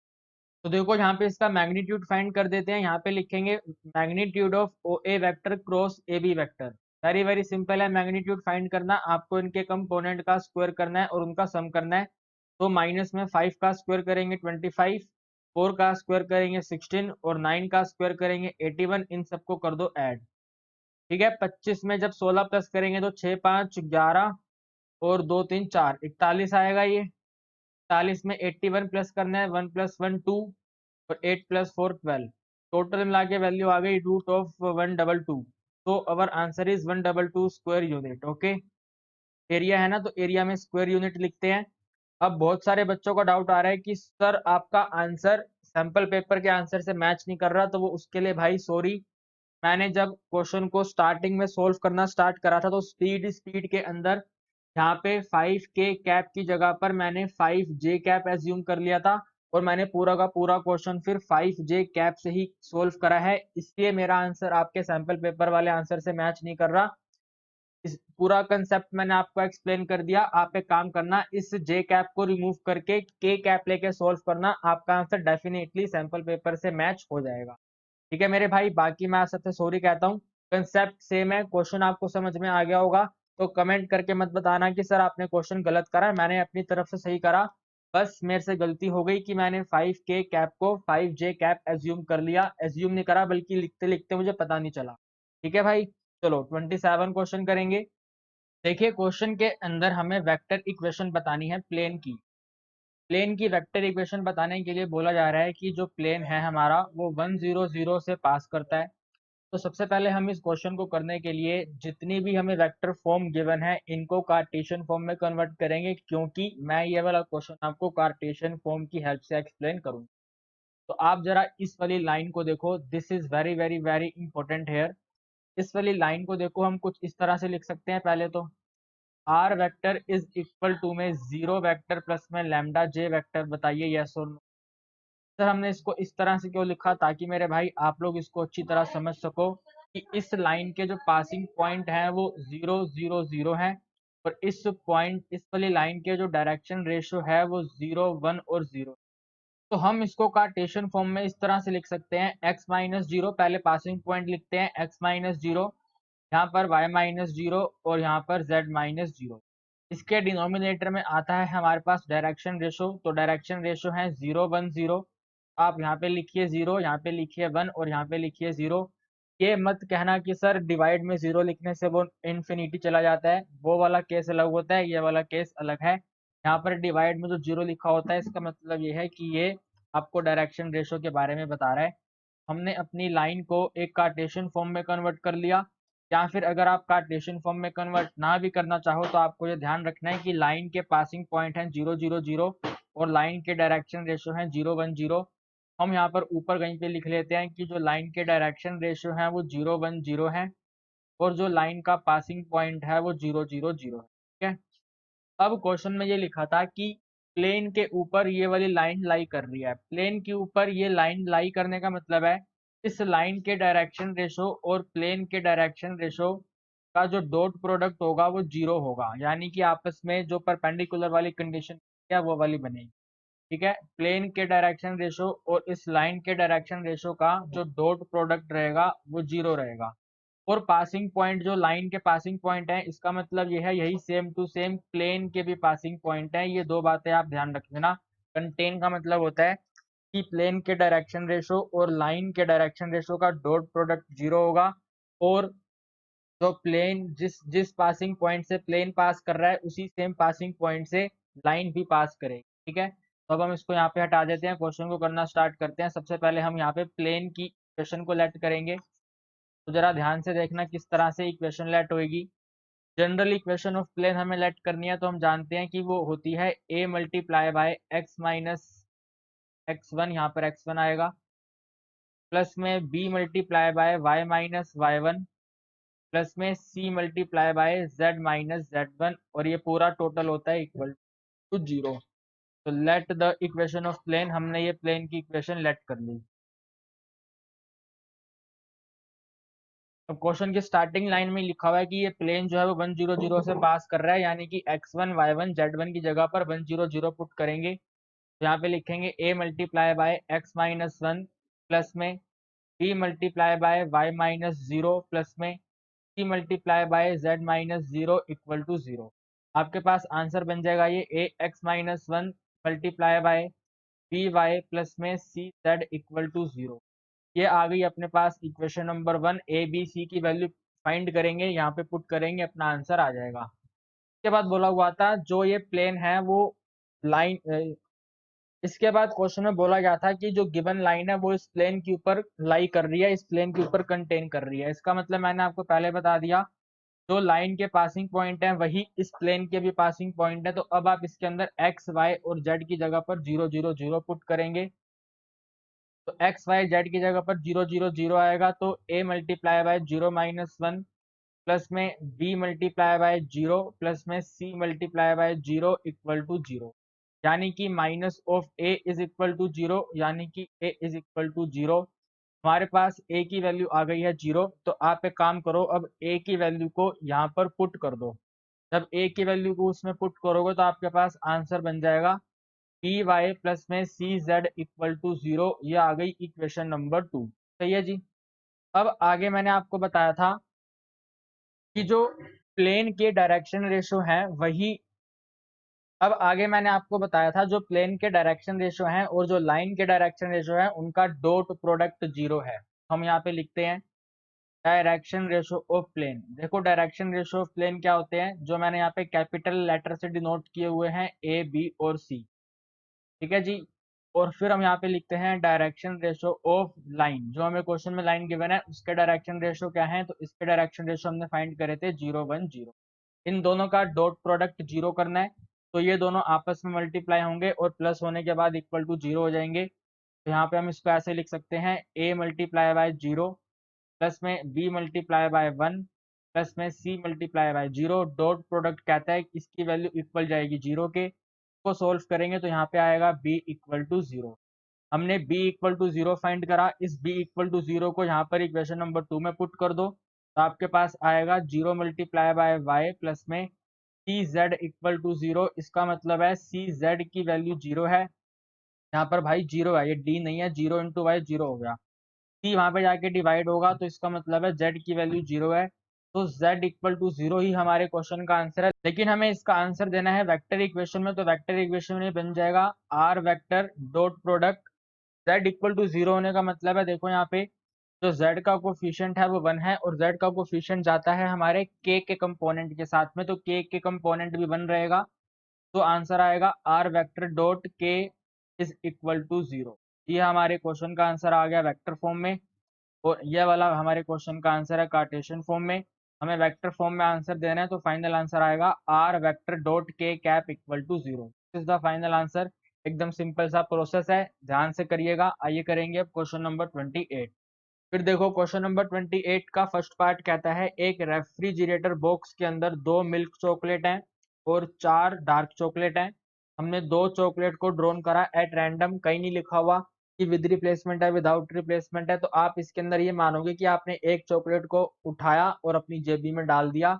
तो देखो यहाँ पे इसका मैग्नीट्यूड फाइंड कर देते हैं। यहाँ पे लिखेंगे magnitude of O A vector cross A B vector. Very very simple है मैग्नीट्यूड फाइंड करना, आपको इनके कंपोनेंट का स्क्वायर करना है और उनका सम करना है। तो माइनस में 5 का स्क्वायर करेंगे 25, 4 का स्क्वायर करेंगे 16 और 9 का स्क्वायर करेंगे 81। इन सबको कर दो ऐड। ठीक है, 25 में जब 16 प्लस करेंगे तो 6 5 11 और 2 3 4, 41 आएगा ये। 41 में 81 प्लस करना है, 1 + 1 2 और 8 + 4 12, टोटल मिला के वैल्यू आ गई √122। तो our answer is 122 square unit. Okay, area है ना, तो एरिया में स्क्वायर यूनिट लिखते हैं। अब बहुत सारे बच्चों का डाउट आ रहा है कि सर आपका आंसर सैंपल पेपर के आंसर से मैच नहीं कर रहा, तो वो उसके लिए भाई सॉरी। मैंने जब क्वेश्चन को स्टार्टिंग में सोल्व करना स्टार्ट करा था तो स्पीड स्पीड के अंदर यहाँ पे 5 के कैप की जगह पर मैंने 5 जे कैप एज्यूम कर लिया था, और मैंने पूरा का पूरा क्वेश्चन फिर 5 जे कैप से ही सोल्व करा है, इसलिए मेरा आंसर आपके सैंपल पेपर वाले आंसर से मैच नहीं कर रहा। इस पूरा कंसेप्ट मैंने आपको एक्सप्लेन कर दिया। आप एक काम करना, इस जे कैप को रिमूव करके के कैप लेके सोल्व करना, आपका आंसर डेफिनेटली सैंपल पेपर से मैच हो जाएगा। ठीक है मेरे भाई, बाकी मैं आप सबसे सॉरी कहता हूँ। कंसेप्ट सेम है, क्वेश्चन आपको समझ में आ गया होगा। तो कमेंट करके मत बताना कि सर आपने क्वेश्चन गलत करा, मैंने अपनी तरफ से सही करा। बस मेरे से गलती हो गई कि मैंने 5 के कैप को 5 जे कैप एज्यूम कर लिया, एज्यूम नहीं करा बल्कि लिखते लिखते मुझे पता नहीं चला। ठीक है भाई, चलो 27 क्वेश्चन करेंगे। देखिए क्वेश्चन के अंदर हमें वेक्टर इक्वेशन बतानी है प्लेन की। प्लेन की वेक्टर इक्वेशन बताने के लिए बोला जा रहा है कि जो प्लेन है हमारा वो 100 से पास करता है। तो सबसे पहले हम इस क्वेश्चन को करने के लिए जितनी भी हमें वेक्टर फॉर्म गिवन है इनको कार्टेशियन फॉर्म में कन्वर्ट करेंगे, क्योंकि मैं ये वाला क्वेश्चन आपको कार्टेशियन फॉर्म की हेल्प से एक्सप्लेन करूंगा। तो आप जरा इस वाली लाइन को देखो, this is very very very important here. इस वाली लाइन को देखो, हम कुछ इस तरह से लिख सकते हैं। पहले तो r vector is equal to में 0 वेक्टर प्लस में लैम्डा जे वेक्टर, बताइए यस और नो। सर हमने इसको इस तरह से क्यों लिखा, ताकि मेरे भाई आप लोग इसको अच्छी तरह समझ सको कि इस लाइन के जो पासिंग पॉइंट हैं वो 0 0 0 है, और इस वाली लाइन के जो डायरेक्शन रेशियो है वो 0 1 और 0। तो हम इसको कार्टेशियन फॉर्म में इस तरह से लिख सकते हैं, x-0, पहले पासिंग पॉइंट लिखते हैं x-0, यहाँ पर y-0 और यहाँ पर z-0। इसके डिनोमिनेटर में आता है हमारे पास डायरेक्शन रेशो, तो डायरेक्शन रेशो है 0 1 0। आप यहाँ पे लिखिए 0, यहाँ पे लिखिए 1 और यहाँ पे लिखिए 0। ये मत कहना कि सर डिवाइड में 0 लिखने से वो इन्फिनिटी चला जाता है, वो वाला केस अलग होता है, ये वाला केस अलग है। यहाँ पर डिवाइड में जो 0 लिखा होता है इसका मतलब ये है कि ये आपको डायरेक्शन रेशो के बारे में बता रहा है। हमने अपनी लाइन को एक कार्टेशियन फॉर्म में कन्वर्ट कर लिया, या फिर अगर आप कार्टेशियन फॉर्म में कन्वर्ट ना भी करना चाहो तो आपको ये ध्यान रखना है कि लाइन के पासिंग पॉइंट हैं 0 0 0 और लाइन के डायरेक्शन रेशियो हैं 0 1 0। हम यहाँ पर ऊपर कहीं पे लिख लेते हैं कि जो लाइन के डायरेक्शन रेशियो हैं वो 0 1 0 है, और जो लाइन का पासिंग पॉइंट है वो 0 0 0 है। ठीक है, अब क्वेश्चन में ये लिखा था कि प्लेन के ऊपर ये वाली लाइन लाई कर रही है, प्लेन के ऊपर ये लाइन लाई करने का मतलब है इस लाइन के डायरेक्शन रेशो और प्लेन के डायरेक्शन रेशो का जो डॉट प्रोडक्ट होगा वो 0 होगा, यानी कि आपस में जो परपेंडिकुलर वाली कंडीशन है वो वाली बनेगी। ठीक है। प्लेन के डायरेक्शन रेशो और इस लाइन के डायरेक्शन रेशो का जो डॉट प्रोडक्ट रहेगा वो 0 रहेगा। और पासिंग पॉइंट, जो लाइन के पासिंग पॉइंट है, इसका मतलब ये है यही सेम टू सेम प्लेन के भी पासिंग पॉइंट है। ये दो बातें आप ध्यान रख लेना। कंटेन का मतलब होता है कि प्लेन के डायरेक्शन रेशो और लाइन के डायरेक्शन रेशो का डॉट प्रोडक्ट 0 होगा। और जो प्लेन जिस जिस पासिंग पॉइंट से प्लेन पास कर रहा है उसी सेम पासिंग पॉइंट से लाइन भी पास करेगी। ठीक है, तो अब हम इसको यहाँ पे हटा देते हैं, क्वेश्चन को करना स्टार्ट करते हैं। सबसे पहले हम यहाँ पे प्लेन की इक्वेशन को लेट करेंगे। तो जरा ध्यान से देखना किस तरह से इक्वेशन लेट होगी। जनरल इक्वेशन ऑफ प्लेन हमें लेट करनी है तो हम जानते हैं कि वो होती है a multiply by x minus x1, यहाँ पर x1 आएगा, प्लस में b multiply bye y minus y1, plus में c multiply by z minus z1, और ये पूरा टोटल होता है इक्वल टू 0। तो let the equation of plane, हमने ये प्लेन की इक्वेशन लेट कर ली। अब क्वेश्चन की स्टार्टिंग लाइन में लिखा हुआ है कि ये प्लेन जो है वो 1 0 0 से पास कर रहा है, यानी कि x1 y1 z1 की जगह पर 1 0 0 पुट करेंगे। तो यहाँ पे लिखेंगे a multiply by x minus one, plus में b multiply by y minus zero, plus में c multiply by z minus zero equal to 0। आपके पास आंसर बन जाएगा ये a x minus one multiply by b y plus में c Z equal to 0। ये आ गई अपने पास equation number 1। A B C की वैल्यू फाइंड करेंगे, यहाँ पे पुट करेंगे, अपना आंसर आ जाएगा। इसके बाद बोला हुआ था जो ये प्लेन है वो लाइन, इसके बाद क्वेश्चन में बोला गया था कि जो गिवन लाइन है वो इस प्लेन के ऊपर लाई कर रही है, इस प्लेन के ऊपर कंटेन कर रही है। इसका मतलब मैंने आपको पहले बता दिया, जो लाइन के पासिंग पॉइंट है वही इस प्लेन के भी पासिंग पॉइंट है। तो अब आप इसके अंदर एक्स वाई और जेड की जगह पर 0 0 0 पुट करेंगे। तो एक्स वाई जेड की जगह पर 0 0 0 आएगा, तो a multiply by 0 minus one, plus में b मल्टीप्लाई बाय 0, प्लस में c multiply by 0 equal to 0, यानी कि minus of a is equal to 0, यानी कि a इज इक्वल टू 0। हमारे पास a की वैल्यू आ गई है 0। तो आप एक काम करो, अब a की वैल्यू को यहाँ पर पुट कर दो। जब a की वैल्यू को उसमें पुट करोगे तो आपके पास आंसर बन जाएगा पी वाई प्लस में सी जेड इक्वल टू 0। ये आ गई इक्वेशन नंबर 2। सही है जी। अब आगे मैंने आपको बताया था कि जो प्लेन के डायरेक्शन रेशो है वही, अब आगे मैंने आपको बताया था जो प्लेन के डायरेक्शन रेशो हैं और जो लाइन के डायरेक्शन रेशो है उनका डॉट प्रोडक्ट 0 है। हम यहाँ पे लिखते हैं डायरेक्शन रेशो ऑफ प्लेन। देखो डायरेक्शन रेशो ऑफ प्लेन क्या होते हैं, जो मैंने यहाँ पे कैपिटल लेटर से डिनोट किए हुए हैं, ए बी और सी। ठीक है जी। और फिर हम यहाँ पे लिखते हैं डायरेक्शन रेशो ऑफ लाइन, जो हमें क्वेश्चन में लाइन गिवन है उसके डायरेक्शन रेशो क्या है, तो इसके डायरेक्शन रेशो हमने फाइंड करे थे 0 1 0। इन दोनों का डॉट प्रोडक्ट 0 करना है, तो ये दोनों आपस में मल्टीप्लाई होंगे और प्लस होने के बाद इक्वल टू 0 हो जाएंगे। तो यहाँ पे हम इसको ऐसे लिख सकते हैं a मल्टीप्लाई बाय 0, प्लस में b मल्टीप्लाई बाय 1, प्लस में c multiply by 0। Dot product कहता है कि इसकी वैल्यू इक्वल जाएगी 0 के। को सोल्व करेंगे तो यहाँ पे आएगा b इक्वल टू 0। हमने b इक्वल टू 0 फाइंड करा, इस b इक्वल टू 0 को यहाँ पर इक्वेशन नंबर 2 में पुट कर दो, तो आपके पास आएगा 0 मल्टीप्लाई बाय वाई प्लस में सी जेड इक्वल टू 0। इसका मतलब है सी जेड की वैल्यू 0 है। यहाँ पर भाई 0 है, ये d नहीं है, 0 इंटू वाई 0 हो गया। सी वहां पे जाके डिवाइड होगा तो इसका मतलब है z की वैल्यू 0 है। तो z इक्वल टू 0 ही हमारे क्वेश्चन का आंसर है। लेकिन हमें इसका आंसर देना है वेक्टर इक्वेशन में, तो वेक्टर इक्वेशन में बन जाएगा r vector dot product z equal to 0 होने का मतलब है, देखो यहाँ पे जो z का कोफिशिएंट है वो 1 है और z का कोफिशिएंट जाता है हमारे k के कंपोनेंट के साथ में, तो k के कंपोनेंट भी 1 रहेगा। तो आंसर आएगा r vector dot k is equal to 0। ये हमारे क्वेश्चन का आंसर आ गया वेक्टर फॉर्म में। और ये वाला हमारे क्वेश्चन का आंसर है कार्टेशियन फॉर्म में। हमें वेक्टर फॉर्म में आंसर देना है, तो फाइनल आंसर आएगा r vector dot k cap equal to 0। Is the final answer. एकदम सिंपल सा प्रोसेस है, ध्यान से करिएगा। आइए करेंगे अब क्वेश्चन नंबर 28। फिर देखो क्वेश्चन नंबर 28 का फर्स्ट पार्ट कहता है एक रेफ्रिजरेटर बॉक्स के अंदर 2 मिल्क चॉकलेट हैं और 4 डार्क चॉकलेट हैं। हमने 2 चॉकलेट को ड्रॉन करा एट रैंडम, कहीं नहीं लिखा हुआ कि विद रिप्लेसमेंट है विदाउट रिप्लेसमेंट है। तो आप इसके अंदर ये मानोगे कि आपने एक चॉकलेट को उठाया और अपनी जेबी में डाल दिया,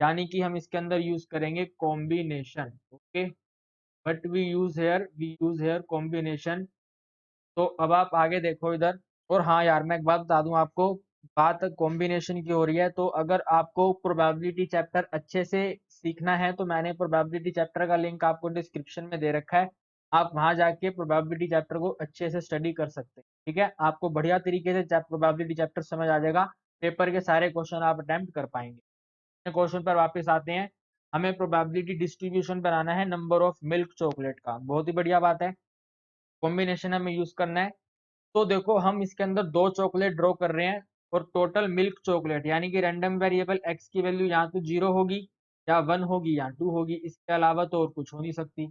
यानी कि हम इसके अंदर यूज करेंगे combination. Okay, but we use here combination. तो अब आप आगे देखो इधर। और हाँ यार, मैं एक बात बता दूं आपको, बात कॉम्बिनेशन की हो रही है, तो अगर आपको प्रोबेबिलिटी चैप्टर अच्छे से सीखना है तो मैंने प्रोबेबिलिटी चैप्टर का लिंक आपको डिस्क्रिप्शन में दे रखा है। आप वहां जाके प्रोबेबिलिटी चैप्टर को अच्छे से स्टडी कर सकते हैं। ठीक है, आपको बढ़िया तरीके से प्रोबेबिलिटी चैप्टर समझ आ जाएगा। पेपर के सारे क्वेश्चन आप अटेम्प्ट कर पाएंगे। क्वेश्चन पर वापस आते हैं। हमें प्रोबेबिलिटी डिस्ट्रीब्यूशन बनाना है नंबर ऑफ मिल्क चॉकलेट का। बहुत ही बढ़िया बात है। कॉम्बिनेशन हमें यूज करना है। तो देखो, हम इसके अंदर दो चॉकलेट ड्रॉ कर रहे हैं और टोटल मिल्क चॉकलेट यानी कि रैंडम वेरिएबल एक्स की वैल्यू यहाँ तो 0 होगी या 1 होगी या 2 होगी, इसके अलावा तो और कुछ हो नहीं सकती।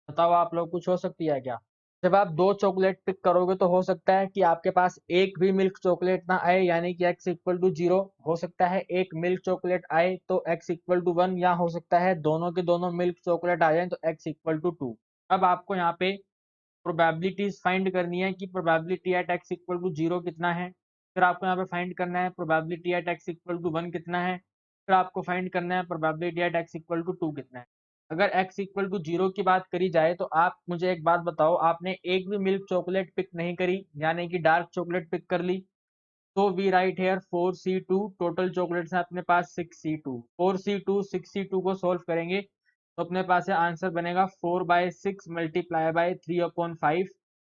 बताओ आप लोग, कुछ हो सकती है क्या? जब आप दो चॉकलेट पिक करोगे तो हो सकता है कि आपके पास एक भी मिल्क चॉकलेट ना आए, यानी कि x इक्वल टू 0। हो सकता है एक मिल्क चॉकलेट आए तो x इक्वल टू 1, या हो सकता है दोनों के दोनों मिल्क चॉकलेट आ जाए तो x इक्वल टू 2। अब आपको यहाँ पे प्रोबेबिलिटीज फाइंड करनी है कि probability at x equal to 0 कितना है। फिर आपको यहाँ पे फाइंड करना है probability at x equal to 1 कितना है। फिर आपको फाइंड करना है probability at x equal to 2 कितना है। अगर x इक्वल टू 0 की बात करी जाए तो आप मुझे एक बात बताओ, आपने एक भी मिल्क चॉकलेट पिक नहीं करी यानी कि डार्क चॉकलेट पिक कर ली, तो we write here 4c2। Total chocolates है अपने पास 6c2। 4c2 6c2 को सोल्व करेंगे तो अपने पास है आंसर बनेगा 4/6 मल्टीप्लाई बाय 3/5।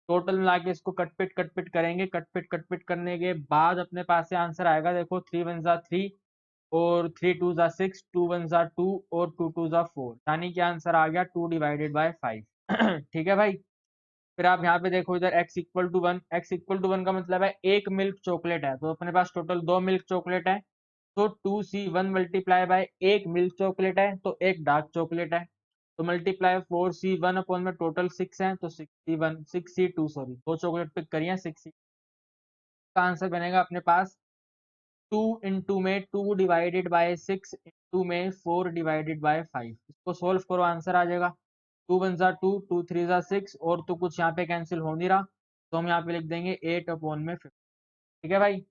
टोटल मिला के इसको कटपिट करेंगे। कटपिट करने के बाद अपने पास से आंसर आएगा। देखो 3 1 जा 3 और 3 2 जा 6, 2 1 जा 2 और 2 2 जा 4, यानी कि आंसर आ गया 2 डिवाइडेड बाय 5। ठीक है भाई। फिर आप यहाँ पे देखो इधर x equal to 1। x equal to 1 का मतलब है एक मिल्क चॉकलेट है, तो अपने पास टोटल दो मिल्क चॉकलेट है। तो 2c1 मल्टीप्लाई बाय एक मिल्क चॉकलेट है तो एक डार्क चॉकलेट है, तो मल्टीप्लाई 4c1 अपॉन में टोटल 6 है तो 6c2 सॉरी, दो चॉकलेट पिक करिए 6c का आंसर बनेगा अपने पास 2 इंटू में 2 डिवाइडेड बाय 6 इंटू में 4 डिवाइडेड बाय 5। इसको सोल्व करो, आंसर आ जाएगा 2 1 जा 2, 2 3 जा 6 और तो कुछ यहाँ पे कैंसिल हो नहीं रहा, तो हम यहाँ पे लिख देंगे 8 अपॉन में 50। ठीक है भाई।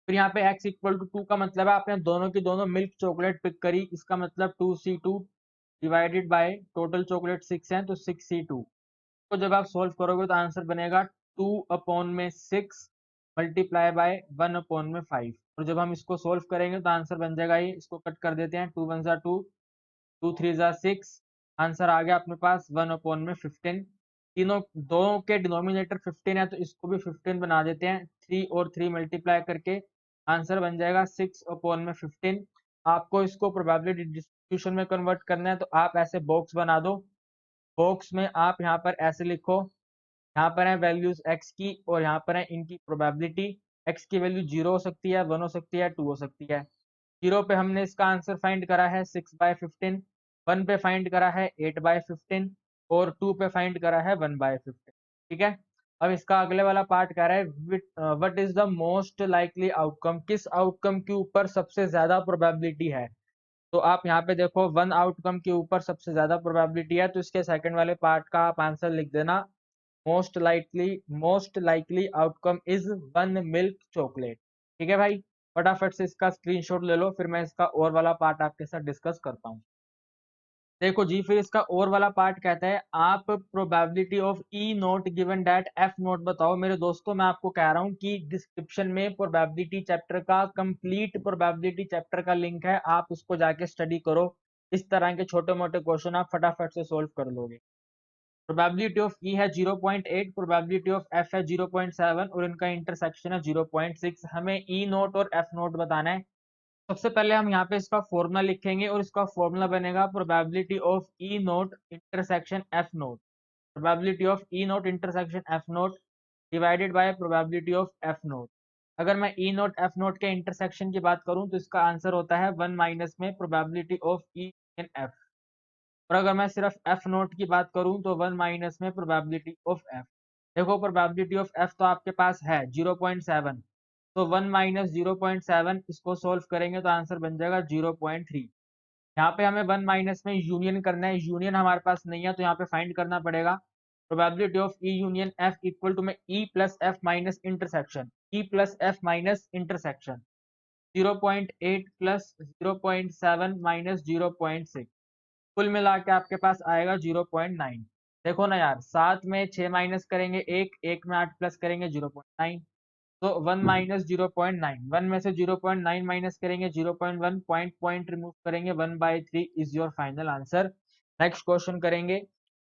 फिर यहाँ पे x इक्वल टू 2 का मतलब है आपने दोनों की दोनों मिल्क चॉकलेट पिक करी, इसका मतलब 2c2 divided by total chocolate 6 है तो 6c2। तो जब आप सोल्व करोगे तो आंसर बनेगा 2 अपॉन में 6 मल्टीप्लाई बाय 1 अपॉन में 5। और जब हम इसको सोल्व करेंगे तो आंसर बन जाएगा ये, इसको कट कर देते हैं, 2 1 जा 2, 2 3 जा 6। आंसर आ गया अपने पास 1 अपॉन में 15। तीनों दो के डिनोमिनेटर 15 है तो इसको भी 15 बना देते हैं, 3 और 3 मल्टीप्लाई करके आंसर बन जाएगा 6 अपॉन में 15। आपको इसको प्रोबेबिलिटी डिस्ट्रीब्यूशन में कन्वर्ट करना है तो आप ऐसे बॉक्स बना दो। बॉक्स में आप यहाँ पर ऐसे लिखो, यहाँ पर है वैल्यूज x की और यहाँ पर है इनकी प्रोबेबिलिटी। x की वैल्यू 0 हो सकती है, 1 हो सकती है, 2 हो सकती है। 0 पे हमने इसका आंसर फाइंड करा है 6/15, 1 पे फाइंड करा है 8/15 और 2 पे फाइंड करा है 1/15। ठीक है। अब इसका अगले वाला पार्ट कह रहा है what is the most likely outcome, किस आउटकम के ऊपर सबसे ज्यादा प्रोबेबिलिटी है। तो आप यहाँ पे देखो 1 आउटकम के ऊपर सबसे ज्यादा प्रोबेबिलिटी है तो इसके सेकंड वाले पार्ट का आप आंसर लिख देना, most likely outcome is 1 milk chocolate. ठीक है भाई। फटाफट से इसका स्क्रीनशॉट ले लो, फिर मैं इसका और वाला पार्ट आपके साथ डिस्कस करता हूँ। देखो जी, फिर इसका और वाला पार्ट कहता है आप probability of E not given that F not बताओ। मेरे दोस्तों, मैं आपको कह रहा हूँ कि डिस्क्रिप्शन में प्रोबेबिलिटी चैप्टर का कंप्लीट प्रोबेबिलिटी चैप्टर का लिंक है, आप उसको जाके स्टडी करो। इस तरह के छोटे मोटे क्वेश्चन आप फटाफट से सोल्व कर लोगे। प्रोबेबिलिटी ऑफ ई है 0.8, प्रोबेबिलिटी ऑफ एफ है 0.7 और इनका इंटरसेक्शन है 0.6। हमें ई नोट और एफ नोट बताना है। सबसे पहले हम यहाँ पे इसका फॉर्मूला लिखेंगे और इसका फॉर्मूला बनेगा probability of E note intersection F note. Probability of E note intersection F note divided by probability of F note. अगर मैं ई नोट एफ नोट के इंटरसेक्शन की बात करूं तो इसका आंसर होता है 1 माइनस में probability of E in F. और अगर मैं सिर्फ एफ नोट की बात करूं तो 1 माइनस में प्रोबेबिलिटी ऑफ एफ। देखो प्रोबेबिलिटी ऑफ एफ तो आपके पास है 0.7, तो 1 माइनस 0.7 इसको सोल्व करेंगे तो आंसर बन जाएगा 0.3। यहाँ पे हमें 1 माइनस में यूनियन करना है, यूनियन हमारे पास नहीं है तो यहाँ पे फाइंड करना पड़ेगा। Probability of E union F equal to में E plus F minus intersection, E plus F minus intersection 0.8 plus 0.7 minus 0.6, कुल मिला के आपके पास आएगा 0.9। देखो ना यार, 7 में 6 माइनस करेंगे 1, 1 में 8 प्लस करेंगे 0.9, तो 1 माइनस 0.9, 1 में से 0.9 माइनस करेंगे 0.1, पॉइंट पॉइंट रिमूव करेंगे 1/3 is your final answer. Next question करेंगे।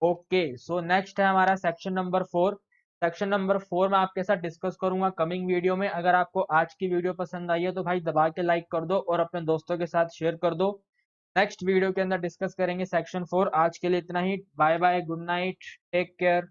ओके, सो नेक्स्ट है हमारा सेक्शन नंबर 4। सेक्शन नंबर 4 में आपके साथ डिस्कस करूंगा कमिंग वीडियो में। अगर आपको आज की वीडियो पसंद आई है तो भाई दबा के लाइक कर दो और अपने दोस्तों के साथ शेयर कर दो। नेक्स्ट वीडियो के अंदर डिस्कस करेंगे सेक्शन 4। आज के लिए इतना ही। Bye bye, good night, take care.